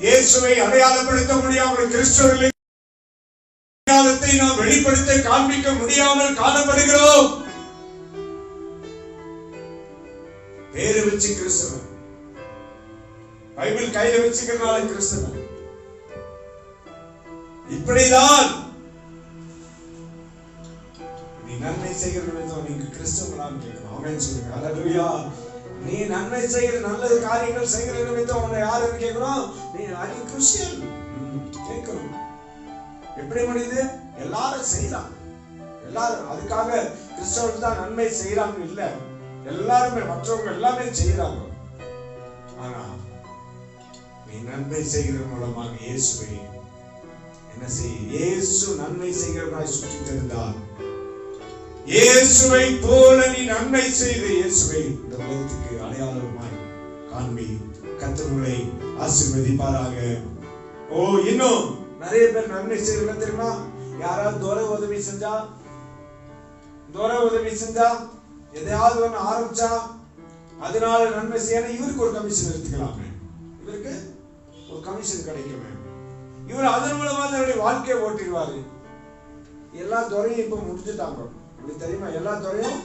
இயேசுவை அடையாளப்படுத்த முடியாமல், கிறிஸ்தவர்களை நாம் வெளிப்படுத்த காண்பிக்க முடியாமல் காணப்படுகிறோம். பேரு வச்சு கிறிஸ்தவன், பைபிள் கையில வச்சுக்கிறனால கிறிஸ்தவன். இப்படிதான் நீ நன்மை செய்கிற நிமித்தம் நீங்க கிறிஸ்தவனான்னு கேட்கணும். ஆமென் சொல்லுங்க. ஹல்லேலூயா. நீ நன்மை செய்கிற நல்ல காரியங்கள் செய்கிற நிமித்தம் உன்னை யாருன்னு கேட்கணும்? நீ கிறிஸ்டியன் கேட்கணும். எப்படி முடியுது? எல்லாரும் செய்யலாம். எல்லாரும் அதுக்காக கிறிஸ்தவர்கள் தான் நன்மை செய்யறாங்க இல்ல, எல்லாருமே மற்றவங்க எல்லாமே செய்யறாங்க. ஆனா நீ நன்மை செய்கிற மூலமாக இயேசுவை என்ன செய்ய? இயேசு நன்மை செய்கிறவராய் சுற்றி தெரிந்தார். இயேசுவை போல நீ நன்மை செய்து இயேசுவை இந்த உலகத்துக்கு அடையாளமாய் காண்பி. கர்த்தரை ஆசீர்வதிப்பாராக. ஓ, இன்னும் நிறைய பேர் நன்மை செய்யறது தெரியுமா? யாராவது துறை உதவி செஞ்சா எதையாவது ஒண்ணு ஆரம்பிச்சா அதனால நன்மை செய்ய இவருக்கு ஒரு கமிஷன் எடுத்துக்கலாமே, இவருக்கு ஒரு கமிஷன் கிடைக்குமே, இவர் அதன் மூலமா தன்னுடைய வாழ்க்கையை ஓட்டிடுவாரு. எல்லா துறையும் இப்ப முடிஞ்சுட்டாங்க. அப்படி தெரியுமா? எல்லா துறையும்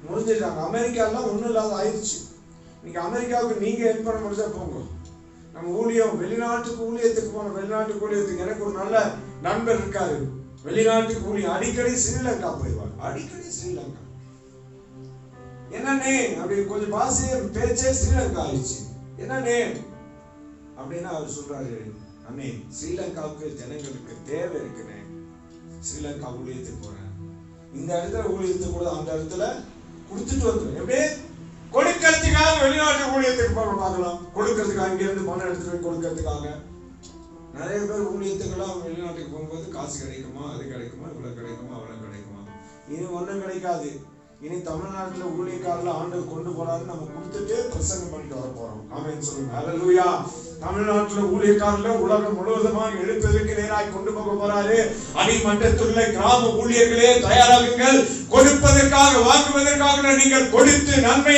முடிஞ்சுட்டாங்க. அமெரிக்காலாம் ஒண்ணும் இல்லாத ஆயிடுச்சு. இன்னைக்கு அமெரிக்காவுக்கு நீங்க ஹெல்ப் பண்ண முடிஞ்சா போங்க. நம்ம ஊழியம் வெளிநாட்டுக்கு ஊழியத்துக்கு போனோம். வெளிநாட்டுக்கு ஊழியத்துக்கு எனக்கு ஒரு நல்ல நண்பர் இருக்காரு. வெளிநாட்டுக்கு ஊழியம் அடிக்கடி ஸ்ரீலங்கா போயிடுவார். அடிக்கடி ஸ்ரீலங்கா. என்னன்னே அப்படி கொஞ்சம் பாசைய பேச்சே ஸ்ரீலங்கா ஆயிடுச்சு. என்னன்னே அப்படின்னா அவர் சொல்றாரு, அண்ணே ஸ்ரீலங்காவுக்கு ஜனங்களுக்கு தேவை இருக்குன்னு ஸ்ரீலங்கா ஊழியத்துக்கு போறேன். இந்த இடத்துல ஊழியத்துக்கு கூட அந்த இடத்துல கொடுத்துட்டு வந்துடும். எப்படி கொடுக்கறதுக்காக வெளிநாட்டு ஊழியத்துக்கு போக பார்க்கலாம். கொடுக்கறதுக்காக இங்க இருந்து பணம் எடுத்துட்டு போய் கொடுக்கறதுக்காக நிறைய பேர் ஊழியத்துக்கெல்லாம் வெளிநாட்டுக்கு போகும்போது காசு கிடைக்குமா, அது கிடைக்குமா, இவ்வளவு கிடைக்குமா, அவ்வளவு கிடைக்குமா. இனி ஒன்றும் கிடைக்காது. இனி தமிழ்நாட்டுல ஊழியக்காரில் ஆண்டவர் கொண்டு போறாரு, நம்ம கொடுத்துட்டு பிரசங்கம் பண்ணிட்டு வர போறோம். ஆமென் சொல்லுங்க. ஹல்லேலூயா. தமிழ்நாட்டுல ஊழியக்காரில் உலகம் முழுவதுமாக எழுப்பதற்கு நேராய் கொண்டு போக போறாரு. அடிமட்டத்துள்ள கிராம ஊழியர்களே தயாராகுங்கள். கொடுப்பதற்காக வாங்குவதற்காக நீங்கள் கொடுத்து நன்மை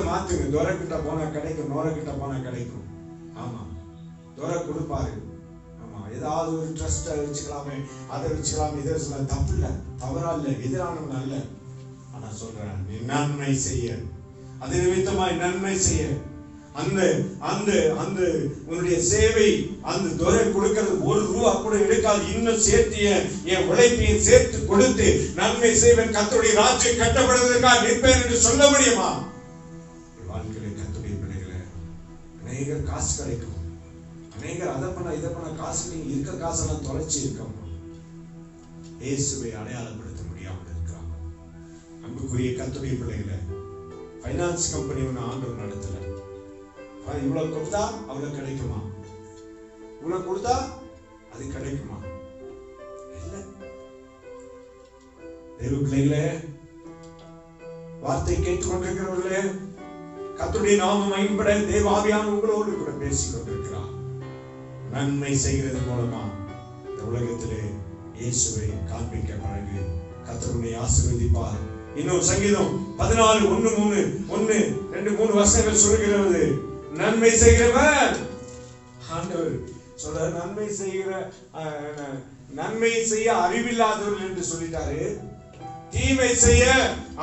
மாத்துங்க. துரை கிட்ட போனா கிடைக்கும், நோர கிட்ட போனா கிடைக்கும். ஆமா, துரை கொடுப்பாரு. ஆமா, ஏதாவது ஒரு ட்ரஸ்ட் வச்சுக்கலாமே, அதை வச்சுக்கலாமே, இதை வச்சுக்கலாம். தப்பு இல்ல, தவறா இல்ல, எதிரானவன் அல்ல. ஆனா சொல்றேன், நீ நன்மை செய்ய. அது நிமித்தமாய் நன்மை செய்ய அந்த அந்த அந்த உன்னுடைய சேவை அந்த துறை கொடுக்கிறது ₹1 கூட எடுக்காது. இன்னும் சேர்த்து என் உழைப்பையும் சேர்த்து கொடுத்து நன்மை செய்வேன், கர்த்தருடைய ராஜ்யம் கட்டப்படுவதற்காக நிற்பேன் என்று சொல்ல முடியுமா? வாழ்க்கையில கர்த்தருடைய பிள்ளைகளை அநேகர் காசு கிடைக்கும், அநேகர் அதை பண்ண இதை பண்ண காசு, நீங்க இருக்க காசெல்லாம் தொலைச்சி இருக்க இயேசுவை அடையாளப்படுத்த முடியாமல் இருக்கிறாங்க. அன்புக்குரிய கர்த்தருடைய பிள்ளைகளை பைனான்ஸ் கம்பெனி ஒன்று ஆண்டவர் நடத்தல. இவ்வளவு கொடுத்தா அவ்வளவு கிடைக்குமா? இவ்வளவு கொடுத்தா அது கிடைக்குமா? இல்ல. தேவ பிள்ளைகளே, வார்த்தை கேட்டுக் கொண்டிருக்கிறவர்களே, கர்த்தருடைய நாமம் மகிமைப்பட தேவ ஆவியானவர் உங்களோடு கூட பேசிக் கொண்டிருக்கிறார். நன்மை செய்கிறது மூலமா இந்த உலகத்திலே இயேசுவை காண்பிக்க பழகு. கர்த்தருடைய ஆசீர்வதிப்பார். இன்னொரு சங்கீதம் 14:1-3 வசனங்கள் சொல்கிறது, நன்மை செய்கிறவன் ஆண்டவர் சொல்ற நன்மை செய்ய அறிவில்லாதவர்கள் என்று சொல்லிட்டாரு. தீமை செய்ய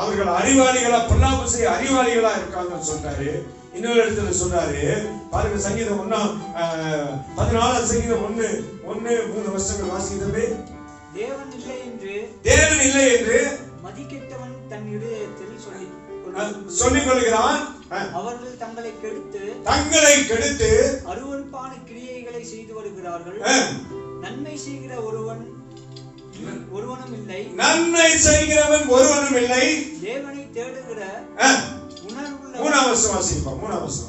அவர்கள் அறிவாளிகளா, பொல்லாப்பு செய்ய அறிவாளிகளா இருக்காங்கன்னு சொல்றாரு. இன்னொரு இடத்துல சொல்றாரு பாருங்க, சங்கீதம் 14 சங்கீதம் 1-3 வசனங்கள் வாசிக்கிறதே. தேவன் இல்லை என்று மதிக்கெட்டவன் தன் இதயத்தில் சொல்லிக் கொள்கிறான். அவர்கள் தங்களை கெடுத்து அருவருப்பான கிரியைகளை செய்து வருகிறார்கள். நன்மை செய்கிற ஒருவனும் இல்லை, நன்மை செய்கிறவன் ஒருவனும் இல்லை. தேவனை தேடுகிற உணர்வுள்ள 3 வாசிப்போம். 3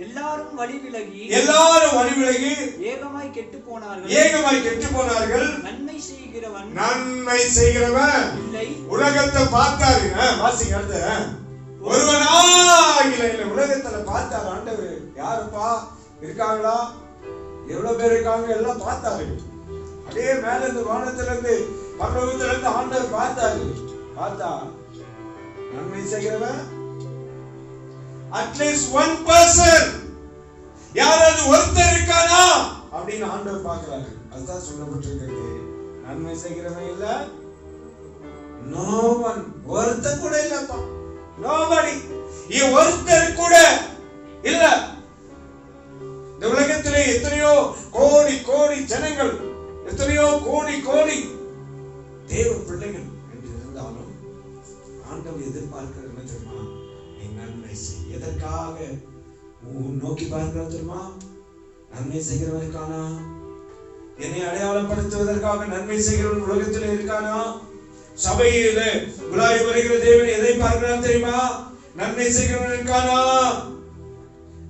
எல்லாரும் வழி விலகி ஏகமாய் கெட்டு போனார்கள். நன்மை செய்கிறவன் இல்லை. உலகத்தை பார்த்தாரு, வாசிங்க அடுத்து. ஒருவனா இல்லை, உலகத்துல பார்த்தாரு ஆண்டவர். யாருப்பா இருக்காங்களா, எவ்வளவு பேர் இருக்காங்க எல்லாம் பார்த்தாரு. அப்படியே மேல இருந்து வானத்துல இருந்து பரலோகத்துல இருந்து ஆண்டவர் பார்த்தாரு. பார்த்தா நன்மை செய்கிறவன் அட்லீஸ்ட் one person, யாராவது ஒருத்தர் இருக்கானா அப்படின்னு ஆண்டவர் பார்க்கிறாரு. அதுதான் சொல்லப்பட்டிருக்கிறது. நன்மை செய்கிறவன் இல்ல, no one, ஒருத்தர் கூட இல்லப்பா. nobody, ஒருத்தர் கூட இல்ல. இந்த உலகத்திலே எத்தனையோ கோடி கோடி ஜனங்கள், எத்தனையோ கோடி கோடி தேவ பிள்ளைகள் என்று இருந்தாலும் ஆண்டவர் எதிர்பார்க்கிறது என்ன தெரியுமா? நீ நன்மை செய். எதற்காக நோக்கி பார்க்கிற தெரியுமா? நன்மை செய்கிறவனுக்கானா? என்னை அடையாளப்படுத்துவதற்காக நன்மை செய்கிறவன் உலகத்தில் இருக்கானா? சபையில உலாவி வருகிற தேவன் எதை பார்க்கிறார் தெரியுமா? நன்மை செய்கிறவன் இருக்கானா?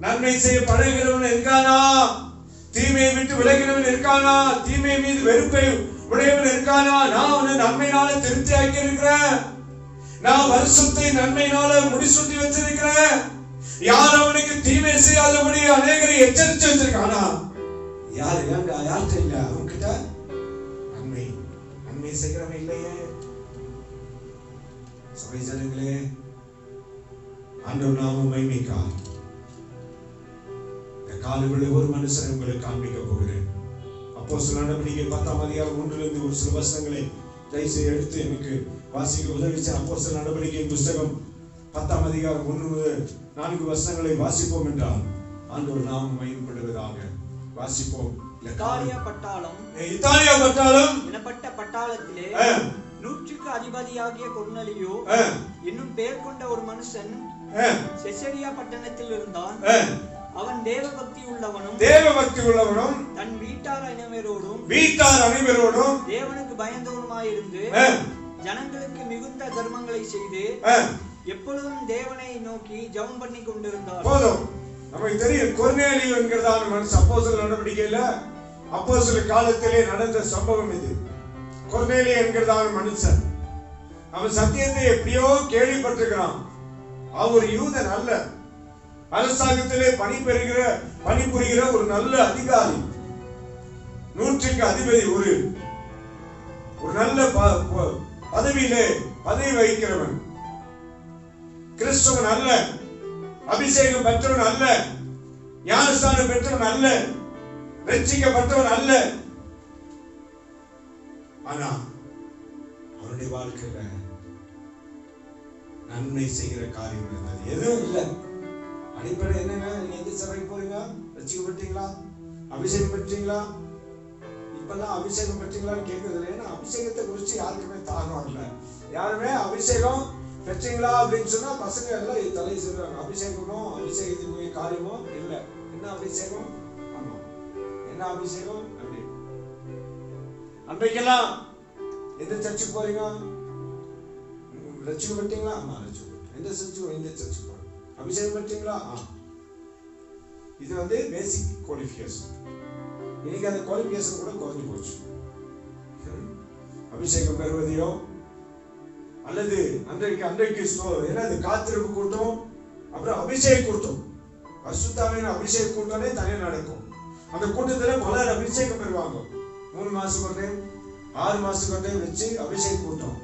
நன்மை செய்ய பழகிறவன் இருக்கானா? தீமையை விட்டு விலகினவன் இருக்கானா? தீமை மீது வெறுப்பை உடையவன் இருக்கானா? நான் அவனை நன்மையினால திருப்தி ஆக்கி இருக்கிறேன். நான் வருஷத்தை நன்மையினால முடிசூட்டி வச்சிருக்கிறேன். யார் அவனுக்கு தீமை செய்யாதபடி அநேகரை எச்சரித்து வச்சிருக்கானா? யார்கிட்ட இல்ல அவன்கிட்ட நன்மை செய்கிறவன் இல்லையே. சபை ஜனங்களே, ஆண்டவர் நாமம் மகிமைக்காக காலையிலே ஒரு மனுஷனை உங்களுக்கு காண்பிக்க போகிறேன். அப்போஸ்தலர் நடவடிக்கை 10ஆம் அதிகாரம் 1-லிருந்து ஒரு சில வசனங்களை தயவுசெய்து எடுத்து எனக்கு வாசிக்க உதவிச்ச. அப்போஸ்தலர் நடவடிக்கை புஸ்தகம் 10ஆம் அதிகாரம் 1-4 வசனங்களை வாசிப்போம் என்றால் ஆண்டவர் நாமம் மகிமைப்படுவதாக. வாசிப்போம். இத்தாலியா பட்டாளம் எனப்பட்ட பட்டாளத்திலே 100க்கு அதிபதியாகிய கொர்நேலியு என்னும் பெயர் கொண்ட ஒரு மனுஷன் செசரியா பட்டணத்தில் இருந்தான். அவன் தேவபக்தி உள்ளவனும் தன் வீட்டார் அனைவரோடும் தேவனுக்கு பயந்தவனுமாயிருந்து ஜனங்களுக்கு மிகுந்த தர்மங்களை செய்து எப்பொழுதும் தேவனை நோக்கி ஜெபம் பண்ணி கொண்டிருந்தார். போதும், நமக்கு தெரியும் கொர்நேலியு என்கிறதான மனுஷன் அப்போஸ்தலர் நடவடிக்கையில அப்போஸ்தலர் காலத்திலே நடந்த சம்பவம் இது. கொர்நேலியு என்கிறதான மனுஷன் அவன் சத்தியத்தை எப்படியோ கேள்விப்பட்டிருக்கிறான். அவர் யூதன் அல்ல, அரசாங்கத்திலே பணிபுரிகிற ஒரு நல்ல அதிகாரி, 100க்கு அதிபதி, ஒரு நல்ல பதவி வகிக்கிறவன். கிறிஸ்தவன் அல்ல, அபிஷேகம் பெற்றவன் அல்ல, ஞானஸ்நானம் பெற்றவன் அல்ல, ரட்சிக்கப்பட்டவன் அல்ல. ஆனா அவனுடைய வாழ்க்கையில நன்மை செய்கிற காரியம் இருந்தது. எதுவும் இல்லை. அடிப்படை என்னங்க? நீங்க எந்த சபைக்கு போறீங்க? ரட்சிக்கப்பட்டீங்களா? அபிஷேகம் பெற்றீங்களா? இப்பெல்லாம் அபிஷேகம் பெற்றீங்களான்னு கேட்கறது இல்லை. ஏன்னா அபிஷேகத்தை குறித்து யாருக்குமே தாகம் இல்லை. யாருமே அபிஷேகம் பெற்றீங்களா அப்படின்னு சொன்னா பசங்க எல்லாம் தலை சொல்றாங்க. அபிஷேகமோ அபிஷேகத்துக்குரிய காரியமோ இல்லை. என்ன அபிஷேகம்? ஆமா, என்ன அபிஷேகம்? அப்படி அன்றைக்கெல்லாம் எந்த சர்ச்சுக்கு போறீங்க? ரட்சிக்கப்பட்டீங்களா? ஆமா, ரட்சிக்கப்பட்டோம். எந்த சர்ச்சுக்கு? இந்த சர்ச்சுக்கு போறோம். அபிஷேகம் பெற்றீங்களா? இது பேசிக் குவாலிஃபிகேஷன். இன்னைக்கு அந்த குவாலிஃபிகேஷன் கூட குறைஞ்சு போச்சு. அபிஷேகம் பெறுவதையோ அல்லது அன்றைக்கு என்னது காத்திருப்பு கூட்டம், அப்புறம் அபிஷேக கூட்டம், பரிசுத்தாவின் அபிஷேக கூட்டமே தனியாக நடக்கும். அந்த கூட்டத்துல பலர் அபிஷேகம் பெறுவாங்க. 3 மாசம் கொண்டே 6 மாசம் கொண்டே வச்சு அபிஷேக கூட்டம்.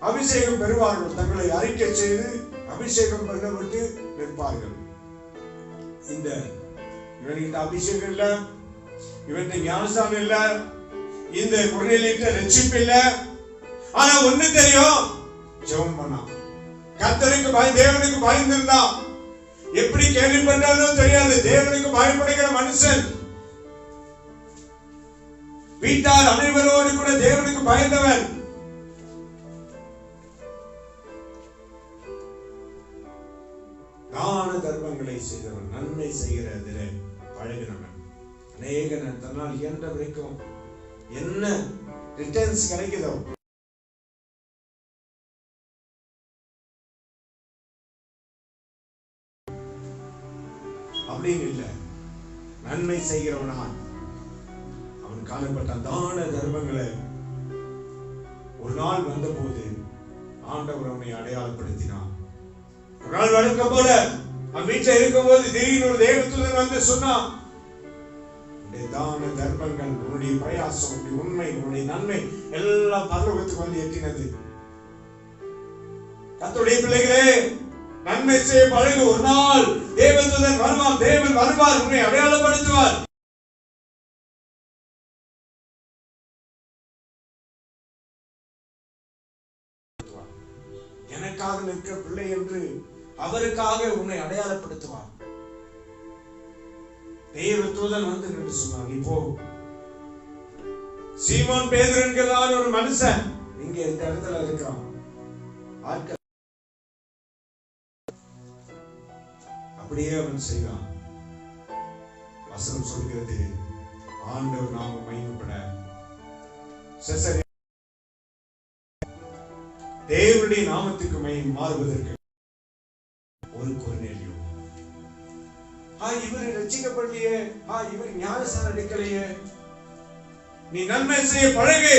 அபிஷேகம் பெறுவார்கள். தங்களை அறிக்கை செய்து அபிஷேகம் பண்ணப்பட்டு நிற்பார்கள். இவன்கிட்ட அபிஷேகம் இல்ல, இவன்கிட்ட ஞானஸ்தானம் இல்ல, இந்த குறையிலிட்ட ரட்சிப்பு இல்ல. ஆனா ஒண்ணு தெரியும், ஜெபம் பண்ணா, கர்த்தருக்கு தேவனுக்கு பயந்திருந்தா, எப்படி கேள்விப்பட்டாலும் தெரியாது. தேவனுக்கு பயப்படுகிற மனுஷன், வீட்டார் அனைவரோடு கூட தேவனுக்கு பயந்தவன், தான தர்மங்களை செய்தவன், நன்மை செய்கிறதிலே பழகினவன், அநேக தன்னால் இயன்ற வரைக்கும் என்ன ரிட்டர்ன்ஸ் கிடைக்குதோ அப்படின்னு இல்லை, நன்மை செய்கிறவனா அவன் காணப்பட்ட தான தர்மங்களை ஒரு நாள் வந்த போது ஆண்டவர் அவனை அடையாளப்படுத்தினான். ஒரு நாள் வழக்கம் போல அவன் வீட்டில் இருக்கும் போது திடீர்னு ஒரு தேவதூதன் வந்து சொன்னான், தான தர்மங்கள், உன்னுடைய பிரயாசம், உன்னுடைய உண்மை, உன்னுடைய நன்மை எல்லாம் பரலோகத்துக்கு வந்து எட்டினது. கர்த்தருடைய பிள்ளைகளே, நன்மை செய்ய பழகு. ஒரு நாள் தேவதூதன் வருவான், தேவன் வருவார், உன்னை அடையாளப்படுத்துவார். எனக்காக நிற்கிற பிள்ளை என்று அவருக்காக உன்னை அடையாளப்படுத்துவார். தேவதூதன் வந்து நின்று சொன்னான், இப்போ சீமோன் பேதுரு என்கிற ஒரு மனுஷன் இங்க இந்த இடத்துல இருக்கிறான். அப்படியே அவன் செய்வான். வசனம் சொல்கிறது, ஆண்டவர் நாம மகிமைப்பட தேவனுடைய நாமத்துக்கு மாறுவதற்கு ஒரு கொர்நேலியு, இவர் ரட்சிக்கப்படலையே, இவர் ஞானஸ்நானம் எடுக்கலையே, நீ நன்மை செய்ய பழகு,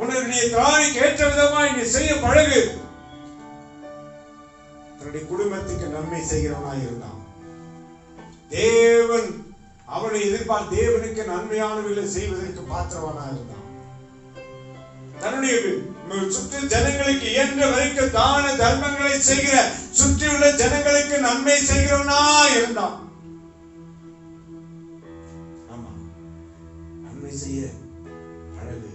உன்னுடைய திராணிக்கு ஏற்ற விதமாய் நீ செய்ய பழகு. தன்னுடைய குடும்பத்துக்கு நன்மை செய்கிறவனாய் இருந்தான். தேவன் அவனை எதிர்பார்த்து தேவனுக்கு நன்மையானவர்களை செய்வதற்கு பாத்திரவானாக இருந்தான். தன்னுடைய சுற்று ஜனங்களுக்கு இயன்ற வரைக்கும் தான தர்மங்களை செய்கிற, சுற்றியுள்ள ஜனங்களுக்கு நன்மை செய்கிறவனா இருந்தான். ஆமா, நன்மை செய்ய அழகு.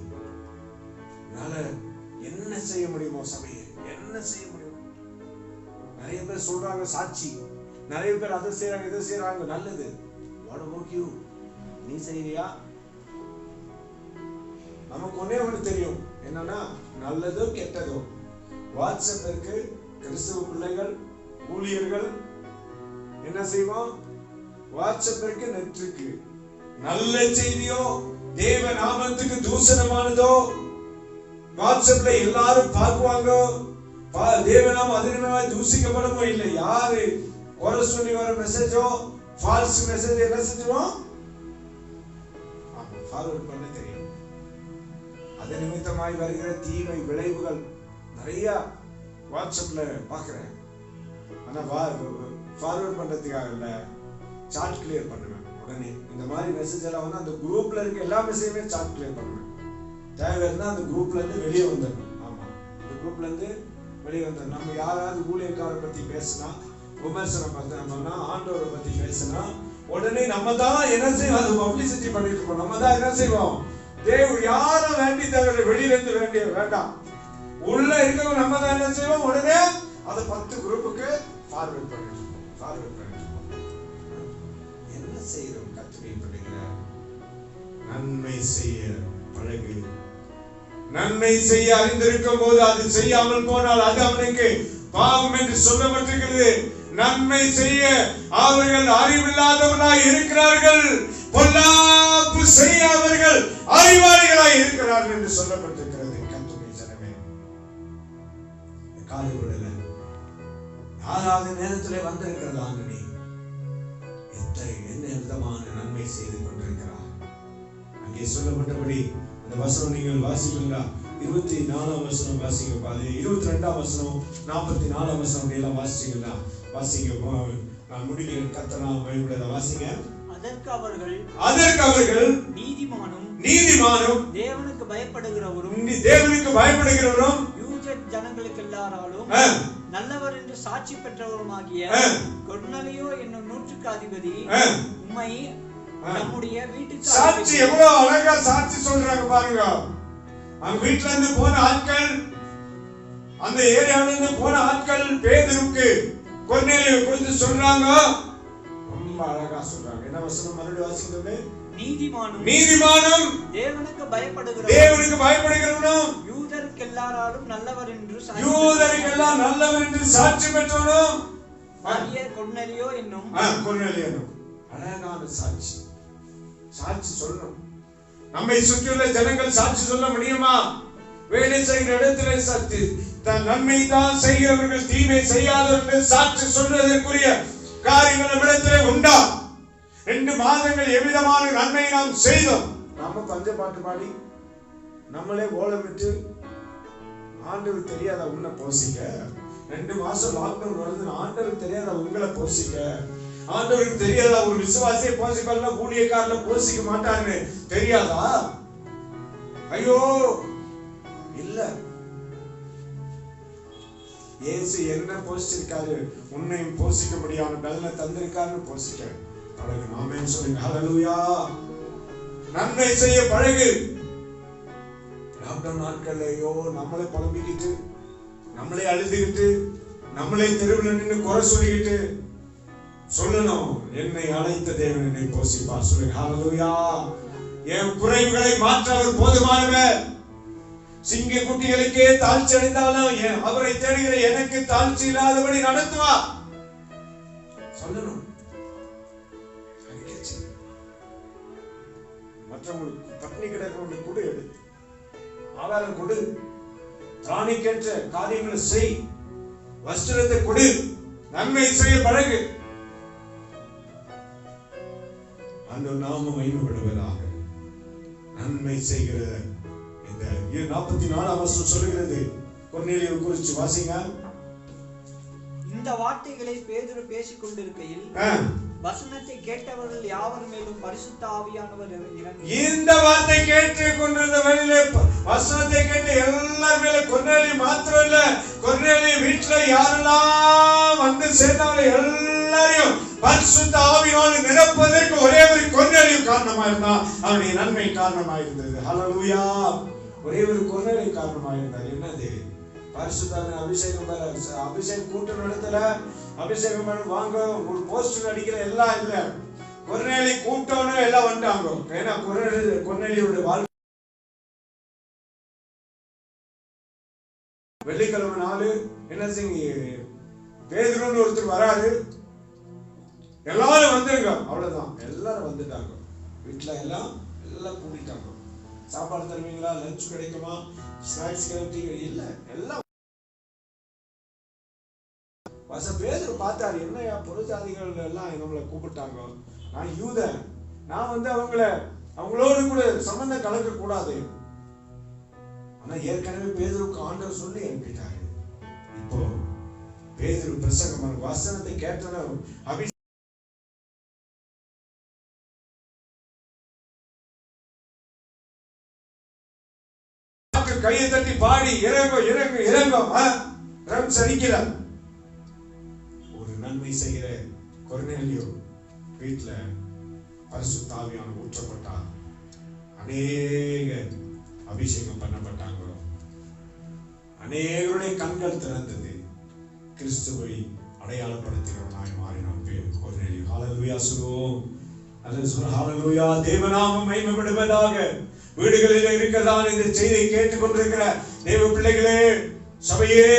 என்ன செய்ய முடியுமோ சபையை, என்ன செய்ய முடியும்? நிறைய பேர் சொல்றாங்க சாட்சி, நிறைய பேர் அதை செய்யறாங்க இதை செய்யறாங்க, நல்லது. நீ செய்யறியா? நமக்கு ஒன்னே ஒண்ணு தெரியும், என்னன்னா நல்லதோ கெட்டதோ வாட்ஸ்அப் இருக்கு. கிறிஸ்தவ பிள்ளைகள் ஊழியர்கள் என்ன செய்வோம்? வாட்ஸ்அப் இருக்கு, நெட் இருக்கு. நல்ல செய்தியோ தேவ நாமத்துக்கு தூஷணமானதோ வாட்ஸ்அப்ல எல்லாரும் பார்க்குவாங்க. தேவநாமம் அதிகமாக தூசிக்கப்படமோ இல்லை. யாரு குறை சொல்லி வர மெசேஜோ ஃபால்ஸ் மெசேஜ் என்ன செஞ்சோம் ஃபார்வர்ட் பண்ண தெரியும். அது நிமித்தமாய் வருகிற தீமை விளைவுகள் நிறைய வாட்ஸ்அப்ல பாக்குறேன். ஆனா ஃபார்வர்ட் பண்றதுக்காக இல்ல, சார்ட் கிளியர் பண்ணுவேன் உடனே. இந்த மாதிரி மெசேஜ் எல்லாம் வந்து அந்த குரூப்ல இருக்க எல்லா மெசேஜுமே சார்ட் கிளியர் பண்ணுவேன். தேவை இருந்தா அந்த குரூப்ல இருந்து வெளியே வந்துடணும். ஆமா, அந்த குரூப்ல இருந்து வெளியே வந்துடணும். நம்ம யாராவது ஊழியக்காரரை பத்தி பேசினா, விமர்சனம் பண்ணா, ஆண்டவரை பத்தி பேசினா உடனே நம்ம தான் என்ன செய்வோம்? அது பப்ளிசிட்டி பண்ணிட்டு இருக்கோம். நம்ம தான் என்ன செய்வோம்? தேவ யாரும் வேண்டி தவிர வெளியில இருந்து வேண்டாம். உள்ள இருக்கவங்க நம்ம தான் என்ன செய்வோம், உடனே அதை 10 குரூப்புக்கு ஃபார்வர்ட் பண்ணிட்டு என்ன செய்யறோம்? கத்துக்கை பண்ணுகிற நன்மை செய்ய பழகு. நன்மை செய்ய அறிந்திருக்கும் போது அது செய்யாமல் போனால் அது அவனுக்கு பாவம் என்று சொல்லப்பட்டிருக்கிறது. நன்மை செய்ய அவர்கள் அறிவில்லாதவர்களாய் இருக்கிறார்கள், பொல்லாப்பு செய்ய அவர்கள் அறிவாளிகளாய் இருக்கிறார்கள் என்று சொல்லப்பட்டிருக்கிறது. கத்துக்கை ஜனமே, காலையில் 6வது நேரத்திலே வந்திருக்கிறது ஆண்டனி, என்ன விதமான நன்மை செய்து கொண்டிருக்கிறார். அங்கே சொல்லப்பட்டபடி அந்த வசனம் நீங்கள் வாசிப்பீங்களா? 24ஆம் வசனம் வாசிங்க, 22ஆம் வசனம், 44ஆம் வசனம் எல்லாம் வாசிச்சீங்களா? வாசிங்க, நான் முடிக்கிறேன். கர்த்தர் பைபிளை வாசிங்க. அதற்கு அவர்கள் நீதிமானும் தேவனுக்கு பயப்படுகிறவரும் யூத ஜனங்களுக்கு எல்லாராலும் நல்லவர் என்று சாட்சி பெற்றவருமாகிய கொர்நேலியு என்னும் 100க்கு அதிபதி உம்மை நம்முடைய வீட்டுக்கு சாட்சி எவ்வளவு அழகா சாட்சி சொல்றாங்க பாருங்க. அவங்க வீட்டுல இருந்து போன ஆட்கள், அந்த ஏரியால இருந்து போன ஆட்கள் பேதுருக்கு கொர்நேலியு குறித்து சொல்றாங்க. ரொம்ப அழகா சொல்றாங்க. என்ன வசனம் மறுபடியும் வாசிக்கிறது? நீதிமானும் தேவனுக்கு பயப்படுகிறவனும் யூதருக்கு எல்லாராலும் நல்லவர் என்று சாட்சி பெற்றவனும் கொர்நேலியு என்னும் அழகான சாட்சி சொல்லணும். நம்மை சுற்றியுள்ள ஜனங்கள் சாட்சி சொல்ல முடியுமா? வேலை செய்கிற இடத்துல சத்து தன் நன்மை தான் செய்கிறவர்கள் தீமை செய்யாதவர்கள் சாட்சி சொல்வதற்குரிய காரியங்கள் நம்மிடத்திலே உண்டா? 2 மாதங்கள் எவ்விதமான நன்மையை நாம் செய்தோம். நாம பஞ்ச பாட்டு பாடி நம்மளே ஓலமிட்டு ஆண்டவருக்கு தெரியாத உன்னை போசிக்க. 2 மாசம் லாக்டவுன் வருது, ஆண்டவருக்கு தெரியாத உங்களை போசிக்க. ஆண்டவருக்கு தெரியாதா ஒரு விசுவாசியை போசிக்கலாம், ஊழியக்காரல போசிக்க மாட்டான்னு தெரியாதா? ஐயோ இல்ல, இயேசு என்ன போசிச்சிருக்காரு, உன்னையும் போசிக்க முடியாத பலனை தந்திருக்காருன்னு போசிக்க பழகு. ஆமென் சொல்லுங்க. ஹல்லேலூயா. நன்மை செய்ய பழகு. லாக்டவுன் நாட்கள்ல ஐயோ நம்மளே புலம்பிக்கிட்டு, நம்மளே அழுதுகிட்டு, நம்மளே தெருவில் நின்று குறை சொல்லிக்கிட்டு சொல்லணும், என்னை அழைத்த தேவன் என்னை போஷிப்பார். சொல்லுங்க. ஹல்லேலூயா. என் குறைவுகளை மாற்ற அவர் போதுமானவர். சிங்க குட்டிகளுக்கே தாழ்ச்சி அடைந்தாலும் அவரை தேடுகிற எனக்கு தாழ்ச்சி இல்லாதபடி நடத்துவார். சொல்லணும். மற்றவங்களுக்கு பட்டினி கிடக்கிறவங்களுக்கு கொடு, எடுத்து ஆதாரம் கொடு, திராணிக்கேற்ற காரியங்களை செய், வஸ்திரத்தை கொடு, நன்மை செய்ய பழகு. அந்த நாமம் மகிமைப்படுவதாக. நன்மை செய்கிற இந்த 44ஆம் வசனம் சொல்லுகிறது. கொர்நேலியு குறித்து வாசிங்க. இந்த வார்த்தைகளை பேதுரு பேசிக் கொண்டிருக்கையில் வசனத்தை கேட்டவர்கள் யாவர் மேலும் பரிசுத்த ஆவியானவர் இறங்கி, இந்த வார்த்தை கேட்டு கொண்டிருந்த வழியிலே வசனத்தை கேட்டு எல்லார் மேல கொர்நேலியு மாத்திரம் இல்ல, கொர்நேலியு வீட்டுல யாரெல்லாம் வந்து சேர்ந்தாங்களோ எல்லாரையும் பரிசுத்த ஆவியானவர் நிரப்புவதற்கு ஒரே ஒரு கொர்நேலியு காரணமா இருந்தா, அவனுடைய நன்மை காரணமா இருந்தது. ஹல்லேலூயா. ஒரே ஒரு கொர்நேலியு காரணமா இருந்தார். என்னது? பரிசுத்தான அபிஷேகம். அபிஷேகம் கூட்டம் நடத்தல, அபிஷேகம் வாங்க ஒரு போஸ்டர் அடிக்கிற எல்லாம் இல்ல. கொர்நேலியு கூட்டம்னு எல்லாம் வந்துட்டாங்க. ஏன்னா கொர்நேலியுடைய வாழ்க்கை வெள்ளிக்கிழமை நாள் என்ன செய்ய, பேதுருன்னு ஒருத்தர் வராரு, எல்லாரும் வந்துருங்க, அவ்வளவுதான். எல்லாரும் வந்துட்டாங்க. வீட்டுல எல்லாம் கூட்டிட்டாங்க. சாப்பாடு தருவீங்களா, லஞ்ச் கிடைக்குமா, ஸ்நாக்ஸ் கிடைக்கும் இல்ல, எல்லாம் பேதுரு பார்த்தாரு. என்னையா புறஜாதிகள் எல்லாம் நம்மளை கூப்பிட்டாங்க, நான் யூதன், நான் அவங்களோடு கூட சம்பந்தம் கலக்க கூடாது. ஆனா ஏற்கனவே பேதுருக்கு ஆண்டவர் சொல்லி அனுப்பிட்டாரு. இப்போ பேதுரு பிரசங்கம் வசனத்தை கேட்டனும் கையை தட்டி பாடி இறங்கும் சரிக்கிறார். ஒரு நன்மை செய்கிற கொர்நேலியு வீட்டுல பரிசுத்த ஆவியானவர் ஊற்றப்பட்டார். அநேக அபிஷேகம் பண்ணப்பட்டாங்க. அநேகருடைய கண்கள் திறந்தது. கிறிஸ்துவை அடையாளப்படுத்துகிறவனாய் மாறினான் கொர்நேலியு. ஹல்லேலூயா சொல்லுவோம். ஹல்லேலூயா. தேவநாமம் மகிமைப்படுவதாக. வீடுகளில் இருக்கிறதான இந்த செய்தியை கேட்டுக் கொண்டிருக்கிற தேவ பிள்ளைகளே, சபையே,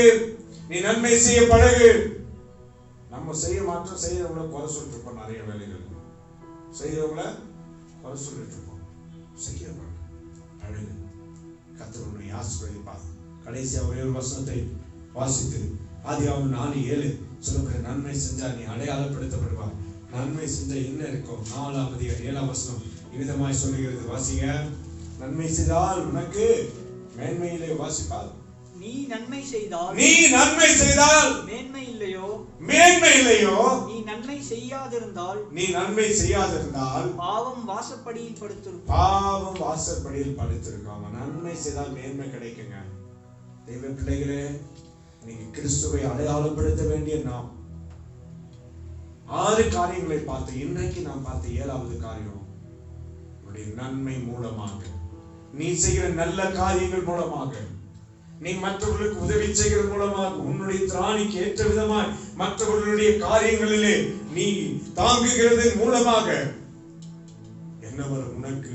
நீ நன்மை செய்ய பழகு. நம்ம செய்ய மாற்றம், செய்யறவங்கள குறை சொல்லிட்டு இருப்போம். நிறைய வேலைகள் செய்யறவங்கள குறை சொல்லிட்டு இருப்போம். செய்ய பழகு. கர்த்தர் உன்னை ஆசீர்வதிப்பார். கடைசியா ஒரே ஒரு வசனத்தை வாசித்து ஆதியாகமம் 4:7 சொல்லப்படுற நன்மை செஞ்சா நீ அடையாளப்படுத்தப்படுவார். நன்மை செஞ்சா என்ன இருக்கும்? 4ஆம் அதிகாரம் 7ஆம் வசனம் இவ்விதமாய் சொல்லுகிறது. வாசிங்க. நன்மை செய்தால் உனக்கு மேன்மையிலே வாசிப்பார். நீ நன்மை செய்தால் மேன்மை இல்லையோ நீ நன்மை செய்யாதிருந்தால் பாவம் வாசற்படியில் படுத்திருக்கும். நன்மை செய்தால் மேன்மை கிடைக்குங்க. தெய்வ பிள்ளைகளே, நீங்க கிறிஸ்துவை அடையாளப்படுத்த வேண்டிய நாம் 6 காரியங்களை பார்த்து இன்றைக்கு நாம் பார்த்த 7வது காரியம், உன்னுடைய நன்மை மூலமாக, நீ செய்கிற நல்ல காரியங்கள் மூலமாக, நீ மற்றவர்களுக்கு உதவி செய்கிறது மூலமாக, உன்னுடைய திராணிக்கு ஏற்ற விதமாய் மற்றவர்களுடைய காரியங்களிலே நீ தாங்குகிறது மூலமாக என்ன வரும்? உனக்கு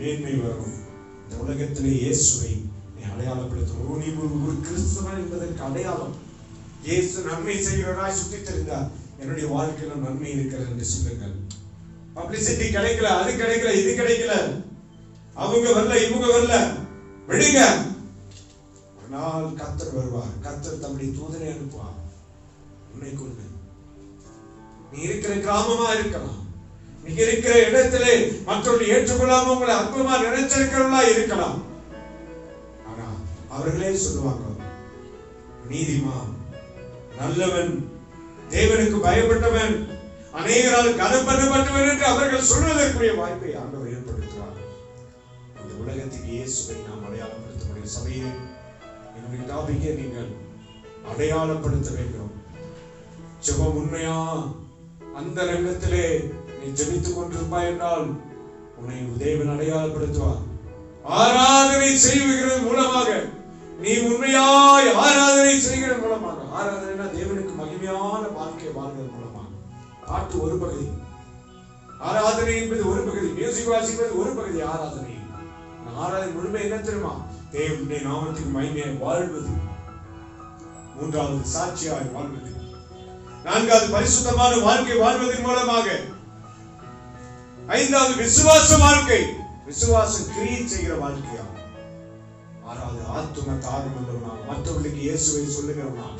மேன்மை வரும். இந்த உலகத்திலே இயேசுவை நீ அடையாளப்படுத்தும். நீ ஒரு கிறிஸ்தவன் என்பதற்கு அடையாளம். இயேசு நன்மை செய்கிறவராய் சுற்றி தெரிந்தார். என்னுடைய வாழ்க்கையில நன்மை இருக்கிறது என்று சொல்லுங்கள். பப்ளிசிட்டி கிடைக்கல, அது கிடைக்கல, இது கிடைக்கல, அவங்க வரல, இவங்க வரல, விடுங்க. ஒரு நாள் கர்த்தர் வருவார். கர்த்தர் தம்முடைய தூதனை அனுப்புவார். உன்னை கொண்டு நீ இருக்கிற கிராமமா இருக்கலாம், நீங்க இருக்கிற இடத்திலே மற்றவர்கள் ஏற்றுக்கொள்ளாம உங்களை அற்புதமா நினைச்சிருக்கிறவங்களா இருக்கலாம். ஆனா அவர்களே சொல்லுவாங்க, நீதிமான், நல்லவன், தேவனுக்கு பயப்பட்டவன், அநேகரால் கனம் பண்ணப்பட்டவன் என்று அவர்கள் சொல்வதற்குரிய வாய்ப்பை ஆண்டவர் ஏற்படுத்துவார். இந்த உலகத்துக்கு இயேசுவை நாம் அடையாளப்படுத்த முடியும். சபையை என்னுடைய டாபிக்கை நீங்கள் அடையாளப்படுத்த வேண்டும். ஜெபம் உண்மையா அந்த ரங்கத்திலே நீ ஜெபித்துக் கொண்டிருப்பாய் என்றால் உன்னை தேவன் அடையாளப்படுத்துவார். ஆராதனை செய்கிறது மூலமாக, நீ உண்மையாய் ஆராதனை செய்கிற மூலமாக, ஆராதனைனா தேவனுக்கு மகிமையான வாழ்க்கை வாழ்கிறது மூலமாக. பாட்டு ஒரு பகுதி, ஆராதனை என்பது ஒரு பகுதி, மியூசிக் வாசிப்பது ஒரு பகுதி. ஆராதனை முழுமை என்ன தெரியுமா? தேவனுடைய நாமத்துக்கு மகிமையாய் வாழ்வது. 3வது சாட்சியாய் வாழ்வது. 4வது பரிசுத்தமான வாழ்க்கை வாழ்வதன் மூலமாக. 5வது விசுவாச வாழ்க்கை, விசுவாசம் கிரியை செய்கிற வாழ்க்கையா. 6வது ஆத்தும தாகம் உள்ளவனாக, மற்றவர்களுக்கு இயேசுவை சொல்லுகிறவனாக,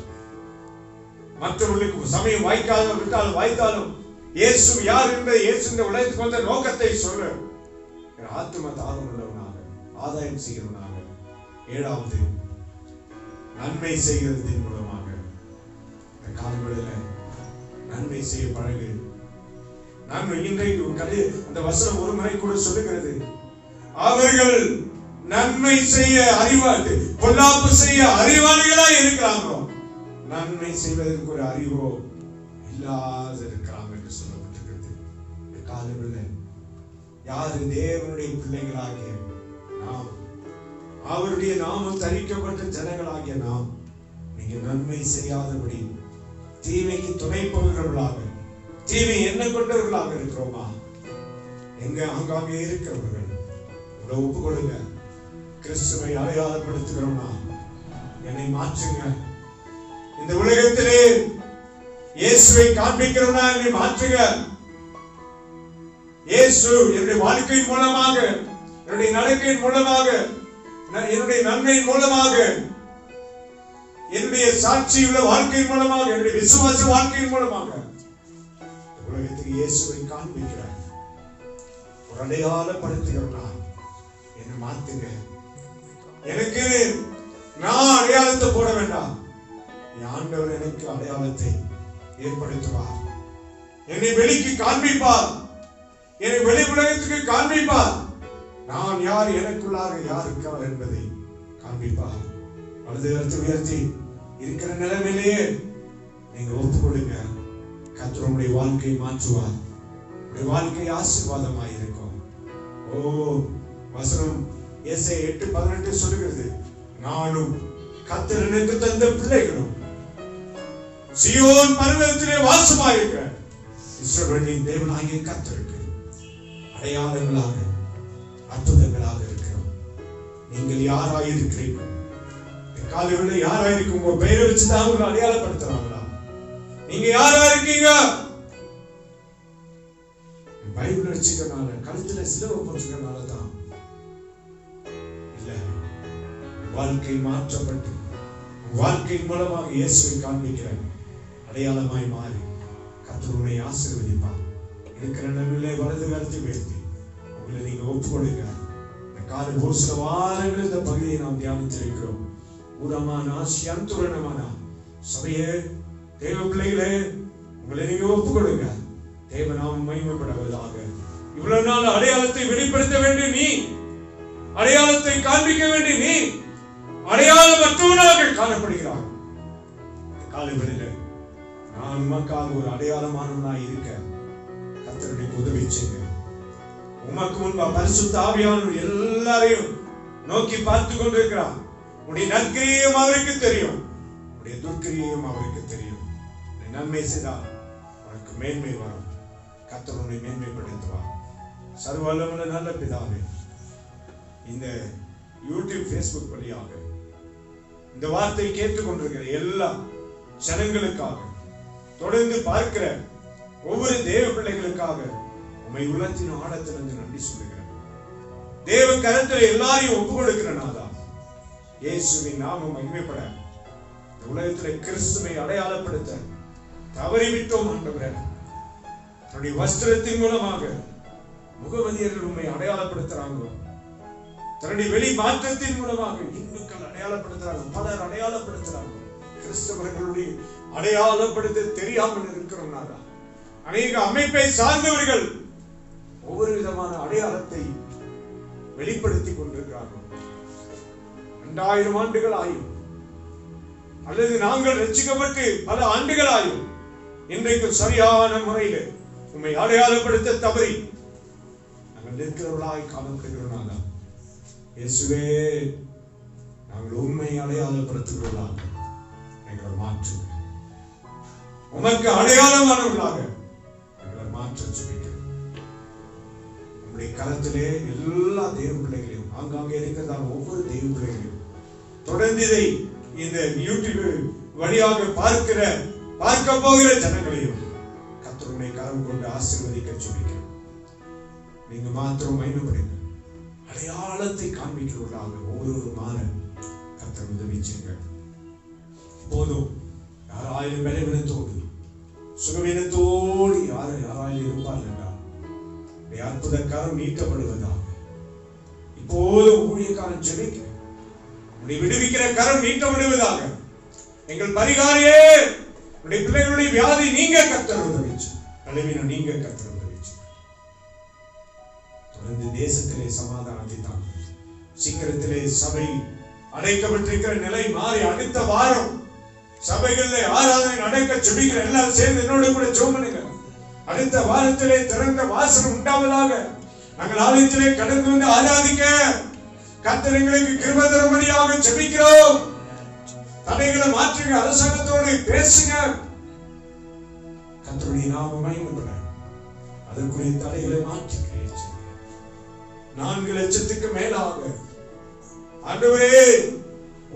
மற்றவர்களுக்கு சமயம் வாய்க்காலும் விட்டாலும் வாய்த்தாலும் இயேசு யார் என்பதை, இயேசு இந்த உலகத்துக்கு வந்த நோக்கத்தை சொல்ல ஆத்தும தாகம் உள்ளவனாக, ஆதாயம் செய்கிறவனாக. 7வது நன்மை செய்கிறதின் மூலமாக. இந்த காலங்களில் நன்மை செய்ய பழகு. நன்மை இன்றைக்கு அந்த வசனம் ஒரு முறை கூட சொல்லுகிறது, அவர்கள் நன்மை செய்ய அறிவாளி, பொல்லாப்பு செய்ய அறிவாளிகளா இருக்கிறாங்களோ, நன்மை செய்வதற்கு ஒரு அறிவோ இல்லாத இருக்கிறாங்க என்று சொல்லப்பட்டிருக்கிறது. இந்த காலங்களில் யாரு தேவனுடைய பிள்ளைகளாகிய நாம், அவருடைய நாமம் தரிக்கப்பட்ட ஜனங்களாகிய நாம், நீங்க நன்மை செய்யாதபடி தீமைக்கு துணைப்பவர்களாக, தீமை என்ன கொண்டவர்களாக இருக்கிறோமா? எங்க அங்காங்கே இருக்கிறவர்கள் ஒப்பு கொடுங்க. கிறிஸ்துவை அடையாளப்படுத்துகிறோம்னா என்னை மாற்றுங்க. இந்த உலகத்திலே இயேசுவை காண்பிக்கிறோம்னா என்னை மாற்றுங்க. இயேசு என்னுடைய வாழ்க்கையின் மூலமாக, என்னுடைய நடக்கையின் மூலமாக, என்னுடைய நன்மையின் மூலமாக, என்னுடைய சாட்சியுள்ள வாழ்க்கையின் மூலமாக, என்னுடைய விசுவாச வாழ்க்கையின் மூலமாக உலகத்துக்கு இயேசுவை காண்பிக்கிறார். ஒரு அடையாளப்படுத்துகிறோம்னா என்னை மாத்துங்க. எனக்கு நான் அடையாளத்தை போட வேண்டாம், ஆண்டவர் எனக்கு அடையாளத்தை ஏற்படுத்துவார். என்னை வெளிக்கு காண்பிப்பார், என்னை வெளி உலகத்துக்கு காண்பிப்பார். நான் யார், எனக்குள்ளாக யார் இருக்கிறார் என்பதை காண்பிப்பார். வலது கரத்தை உயர்த்தி இருக்கிற நிலைமையிலேயே நீங்க ஒப்புக்கொடுங்க. கர்த்தர் உங்களுடைய வாழ்க்கையை மாற்றுவார். உங்களுடைய வாழ்க்கை ஆசீர்வாதமாய் இருக்கும். ஓ வசனம் ஏசாயா 8:18 சொல்லுகிறது, நானும் கர்த்தர் எனக்கு தந்த பிள்ளைகளும் சீயோன் பர்வதத்திலே வாசமாயிருக்கிற இஸ்ரவேலின் தேவனாகிய கர்த்தருக்கு அடையாளங்களாக அற்புதங்களாக இருக்கிறோம். நீங்கள் யாராயிருக்கிறீர்கள்? காலையில யாராயிருக்கும்? உங்க பெயரை வச்சுதான் உங்களை அடையாளப்படுத்துறாங்களா? நீங்க யாரா இருக்கீங்க? பைபிள் வச்சுக்கனால, கழுத்துல சிலுவை போட்டுக்கனால தான் இல்ல. வாழ்க்கை மாற்றப்பட்டு வாழ்க்கை மூலமாக இயேசுவை காண்பிக்கிற அடையாளமாய் மாறி கர்த்தர் உன்னை ஆசீர்வதிப்பார். இருக்கிற நிலையிலே வலது கருத்தை உயர்த்தி உங்களை நீங்க ஒப்புக்கொடுங்க. இந்த காலை ஒரு சில வாரங்கள் இந்த பகுதியை நாம் தியானித்திருக்கிறோம். ஊரமான சியந்துரணமான சபையே, தேவ பிள்ளைகளே, உங்களை நீங்க ஒப்புக்கொடுங்க. தேவ நாமம் மகிமைப்படுவதாக. இவ்வளவு நாள் அடையாளத்தை வெளிப்படுத்த வேண்டிய நீ, அடையாளத்தை காண்பிக்க வேண்டிய நீ அடையாளமற்றவனாக காணப்படுகிறார். காலை வேளையில நான் உமக்காக ஒரு அடையாளமானவனாய் இருக்க கர்த்தருடைய உதவி செய்யுங்க. உமக்கு முன்பா பரிசுத்த ஆவியானவர் எல்லாரையும் நோக்கி பார்த்து கொண்டிருக்கிறார். உடைய நற்கிரியும் அவருக்கு தெரியும், உடைய துர்க்கிரியும் அவருக்கு தெரியும். நன்மை செய்தால் உனக்கு மேன்மை வரும். கர்த்தர் உன்னை மேன்மைப்படுத்துவார். சர்வ வல்லமையுள்ள நல்ல பிதாவே, இந்த யூடியூப் ஃபேஸ்புக் வழியாக இந்த வார்த்தை கேட்டுக்கொண்டிருக்கிற எல்லா ஜனங்களுக்காக, தொடர்ந்து பார்க்கிற ஒவ்வொரு தேவ பிள்ளைகளுக்காக உம்மை உள்ளத்தின் ஆழத்திலிருந்து நன்றி சொல்லுகிறேன். தேவ கரத்தில் எல்லாரையும் ஒப்பு கொடுக்கிறனாதா இயேசுவின் நாமம் மகிமைப்பட இந்த உலகத்திலே கிறிஸ்துவை அடையாளப்படுத்த தவறிவிட்டோம் ஆண்டவரே. தன்னுடைய வஸ்திரத்தின் மூலமாக முகவதியர்கள் உண்மை அடையாளப்படுத்துறாங்க. தன்னுடைய வெளி மாற்றத்தின் மூலமாக இந்துக்கள் அடையாளப்படுத்துறாங்க, பலர் அடையாளப்படுத்துறாங்க. கிறிஸ்தவர்களுடைய அடையாளப்படுத்த தெரியாமல் இருக்கிறோம். அநேக அமைப்பை சார்ந்தவர்கள் ஒவ்வொரு விதமான அடையாளத்தை வெளிப்படுத்திக் கொண்டிருக்கிறார்கள். 2000 ஆண்டுகள் ஆயும் அல்லது நாங்கள் ரட்சிக்கப்பட்டு பல ஆண்டுகள் ஆயும் இன்றைக்கு சரியான முறையில் உண்மை அடையாளப்படுத்த தவறி நாங்கள் நிற்கிறவர்களாய் காணப்படுகிறோம். இயேசுவே, நாங்கள் உண்மை அடையாளப்படுத்துகிறவர்களாக எங்களை மாற்றுங்க. உமக்கு அடையாளமானவர்களாக எங்களை மாற்ற சொல்லிக்கிறோம். நம்முடைய கரத்திலே எல்லா தெய்வ பிள்ளைகளையும், ஆங்காங்கே இருக்கிறதான ஒவ்வொரு தெய்வ பிள்ளைகளையும், தொடர்ந்து இதை இந்த யூடியூப் வழியாக பார்க்க போகிற ஜனங்களையும் கர்த்தருடைய கரம் கொண்டு ஆசீர்வதிக்க சொல்லிக்கிறோம். நீங்க மாத்திரம் மகிமைப்படுங்க. அடையாளத்தை காண்பிக்கிறவர்களாக ஒவ்வொரு மாற கர்த்தர் உதவி செய்யுங்க. போதும், யாராயிரம் பலவீனத்தோடு சுகவீனத்தோடு யாராயிரம் இருப்பார்கள் என்றால் அற்புத கரம் நீட்டப்படுவதாக இப்போதும் ஊழியக்காரன் ஜெபிக்க உன்னை விடுவிக்கிற கரம் நீட்டப்படுவதாக. எங்கள் பரிகாரியே, உன்னுடைய பிள்ளைகளுடைய வியாதி நீங்க கர்த்தர் உதவிச்சு, பலவீனம் நீங்க கர்த்தர் உதவிச்சு. தொடர்ந்து தேசத்திலே சமாதானத்தை தான் சீக்கிரத்திலே சபை அடைக்கப்பட்டிருக்கிற நிலை மாறி அடுத்த வாரம் சபைகளிலே ஆராதனை நடக்க ஜெபிக்கிற எல்லாரும் சேர்ந்து என்னோட கூட ஜெபம் பண்ணுங்க. அடுத்த வாரத்திலே திறந்த வாசல் உண்டாவதாக. நாங்கள் ஆலயத்திலே கடந்து வந்து ஆராதிக்க கர்த்தர் எங்களுக்கு கிருபை தரும்படியாக ஜெபிக்கிறோம். தடைகளை மாற்றுங்க, அரசாங்கத்தோடு பேசுங்க. கர்த்தருடைய நாமம் மகிமைப்பட அதற்குரிய தடைகளை மாற்றி 4 லட்சத்துக்கு மேலாக ஆண்டவரே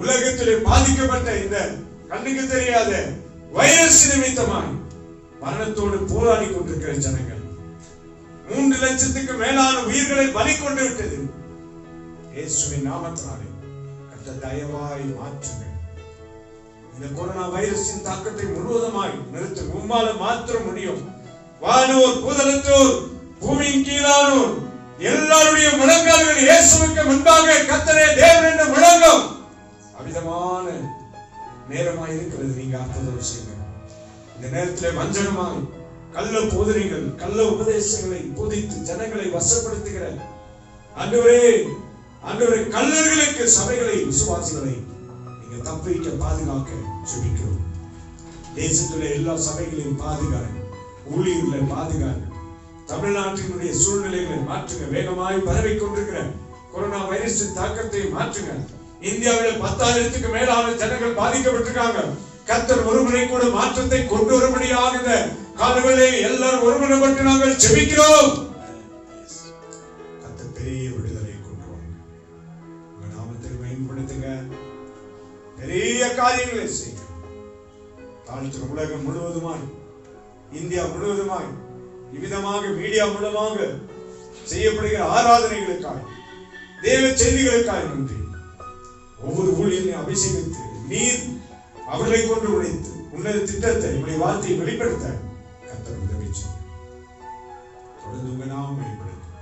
உலகத்திலே பாதிக்கப்பட்ட இந்த கண்ணுக்கு தெரியாத வைரஸ் நிமித்தமாய் மரணத்தோடு போராடி கொண்டிருக்கிற ஜனங்கள், 3 லட்சத்துக்கு மேலான உயிர்களை பலி கொண்டு விட்டது. இயேசுவின் நாமத்தினாலே கர்த்தர் தயவாய் மாற்றுங்க. இந்த கொரோனா வைரஸின் தாக்கத்தை முழுவதுமாய் நிறுத்த உம்மால மாற்ற முடியும். வானோர் பூதலத்தோர் பூமியின் கீழானோர் எல்லாருடைய முழங்கால்கள் இயேசுவுக்கு முன்பாக கர்த்தரே தேவன் என்று முழங்கும் அவிதமான நேரமாய் இருக்கிறது. நீங்க அற்புதம் செய்யுங்க. இந்த நேரத்தில் வஞ்சகமாய் கள்ள போதனைகள், கள்ள உபதேசங்களை போதித்து ஜனங்களை வசப்படுத்துகிற ஆண்டவரே, கள்ளர்களுக்கு சபைகளை, விசுவாசிகளை நீங்க தப்பிக்க பாதுகாக்க ஜெபிக்கிறோம். தேசத்துல எல்லா சபைகளையும் பாதுகாங்க, ஊழியர்களை பாதுகாங்க. தமிழ்நாட்டினுடைய சூழ்நிலைகளை மாற்றுங்க. வேகமாய் பரவி கொண்டிருக்கிற கொரோனா வைரஸின் தாக்கத்தை மாற்றுங்க. இந்தியாவில் 10,000க்கு மேலான ஜனங்கள் பாதிக்கப்பட்டிருக்காங்க. கர்த்தர் ஒருமுறை கூட மாற்றத்தை கொண்டு வரும்படியாக இந்த காலவெளியிலே எல்லாரும் ஒருமுறைப்பட்டு நாங்கள் ஜெபிக்கிறோம். கர்த்தர் பெரிய விடுதலை கொண்டு வாங்க. உங்க நாமத்தை மேம்படுத்துங்க. பெரிய காரியங்களை செய்யுங்க. தாழ்த்துற உலகம் முழுவதுமாய், இந்தியா முழுவதுமாய், இவ்விதமாக மீடியா மூலமாக செய்யப்படுகிற ஆராதனைகளுக்காக, தேவ செய்திகளுக்காக நன்றி. ஒவ்வொரு ஊழியரையும் அபிஷேகித்து நீர் அவர்களை கொண்டு உழைத்து உன்னத திட்டத்தை, உங்களுடைய வார்த்தையை வெளிப்படுத்த கர்த்தர் உதவி செய்யும். தொடர்ந்து உங்க நாமம் வெளிப்படுத்தும்.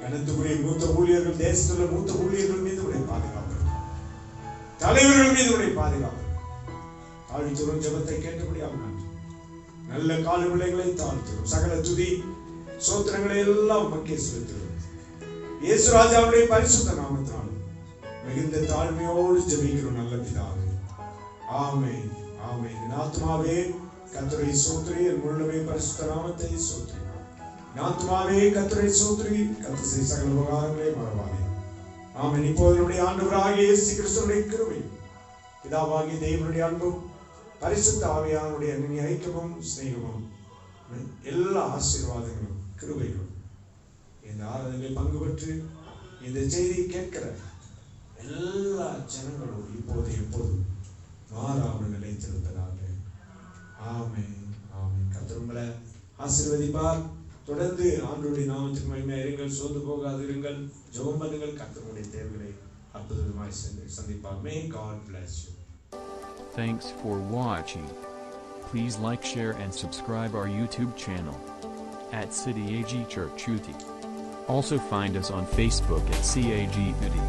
கனத்துக்குரிய மூத்த ஊழியர்கள், தேசத்துள்ள மூத்த ஊழியர்கள் மீது உடைய பாதுகாப்பு, தலைவர்கள் மீது உடைய பாதுகாப்பு, தாழ்த்துறும் ஜெபத்தை கேட்டபடியாக நன்றி. நல்ல கால விளைகளை தாழ்த்துறோம். சகல துதி சோத்திரங்களை எல்லாம் மக்கே செலுத்துகிறோம். இயேசு ராஜாவுடைய பரிசுத்த நாமத்தினால் மிகுந்த தாழ்மையோடு ஜெபிக்கிறோம் நல்ல பிதாவே. ஆமென், ஆமென். என் ஆத்துமாவே கர்த்தரை ஸ்தோத்திரி, என் முழுமே பரிசுத்த நாமத்தை ஸ்தோத்திரி. என் ஆத்துமாவே கர்த்தரை ஸ்தோத்திரி, கர்த்தர் செய்த சகல உபகாரங்களை மறவாதே. ஆமென். இப்போது நம்முடைய ஆண்டவராகிய இயேசு கிறிஸ்துவின் கிருபை, பிதாவாகிய தேவனுடைய அன்பும், பரிசுத்த ஆவியானவருடைய அன்பின் ஐக்கியமும் சிநேகமும், எல்லா ஆசீர்வாதங்களும் கிருபைகளும் இந்த ஆராதனையில் பங்கு பெற்று இந்த செய்தியை கேட்கிற எல்லா ஜனங்களும் இப்போது எப்போதும் மாறாமல் நிலைத்திருப்பதாக. ஆமென், ஆமென். கர்த்தர் உங்களை ஆசீர்வதிப்பார். தொடர்ந்து ஆண்டவருடைய நாமத்திற்கு மகிமையா இருங்கள். சோர்ந்து போகாதிருங்கள். ஜெபம் பண்ணுங்கள். கர்த்தருடைய தேவைகளை அற்புதமாய் சந்திப்பார். May God bless you. Thanks for watching. Please like, share and subscribe our YouTube channel at City AG Church Uti. Also find us on Facebook at CAG Uti.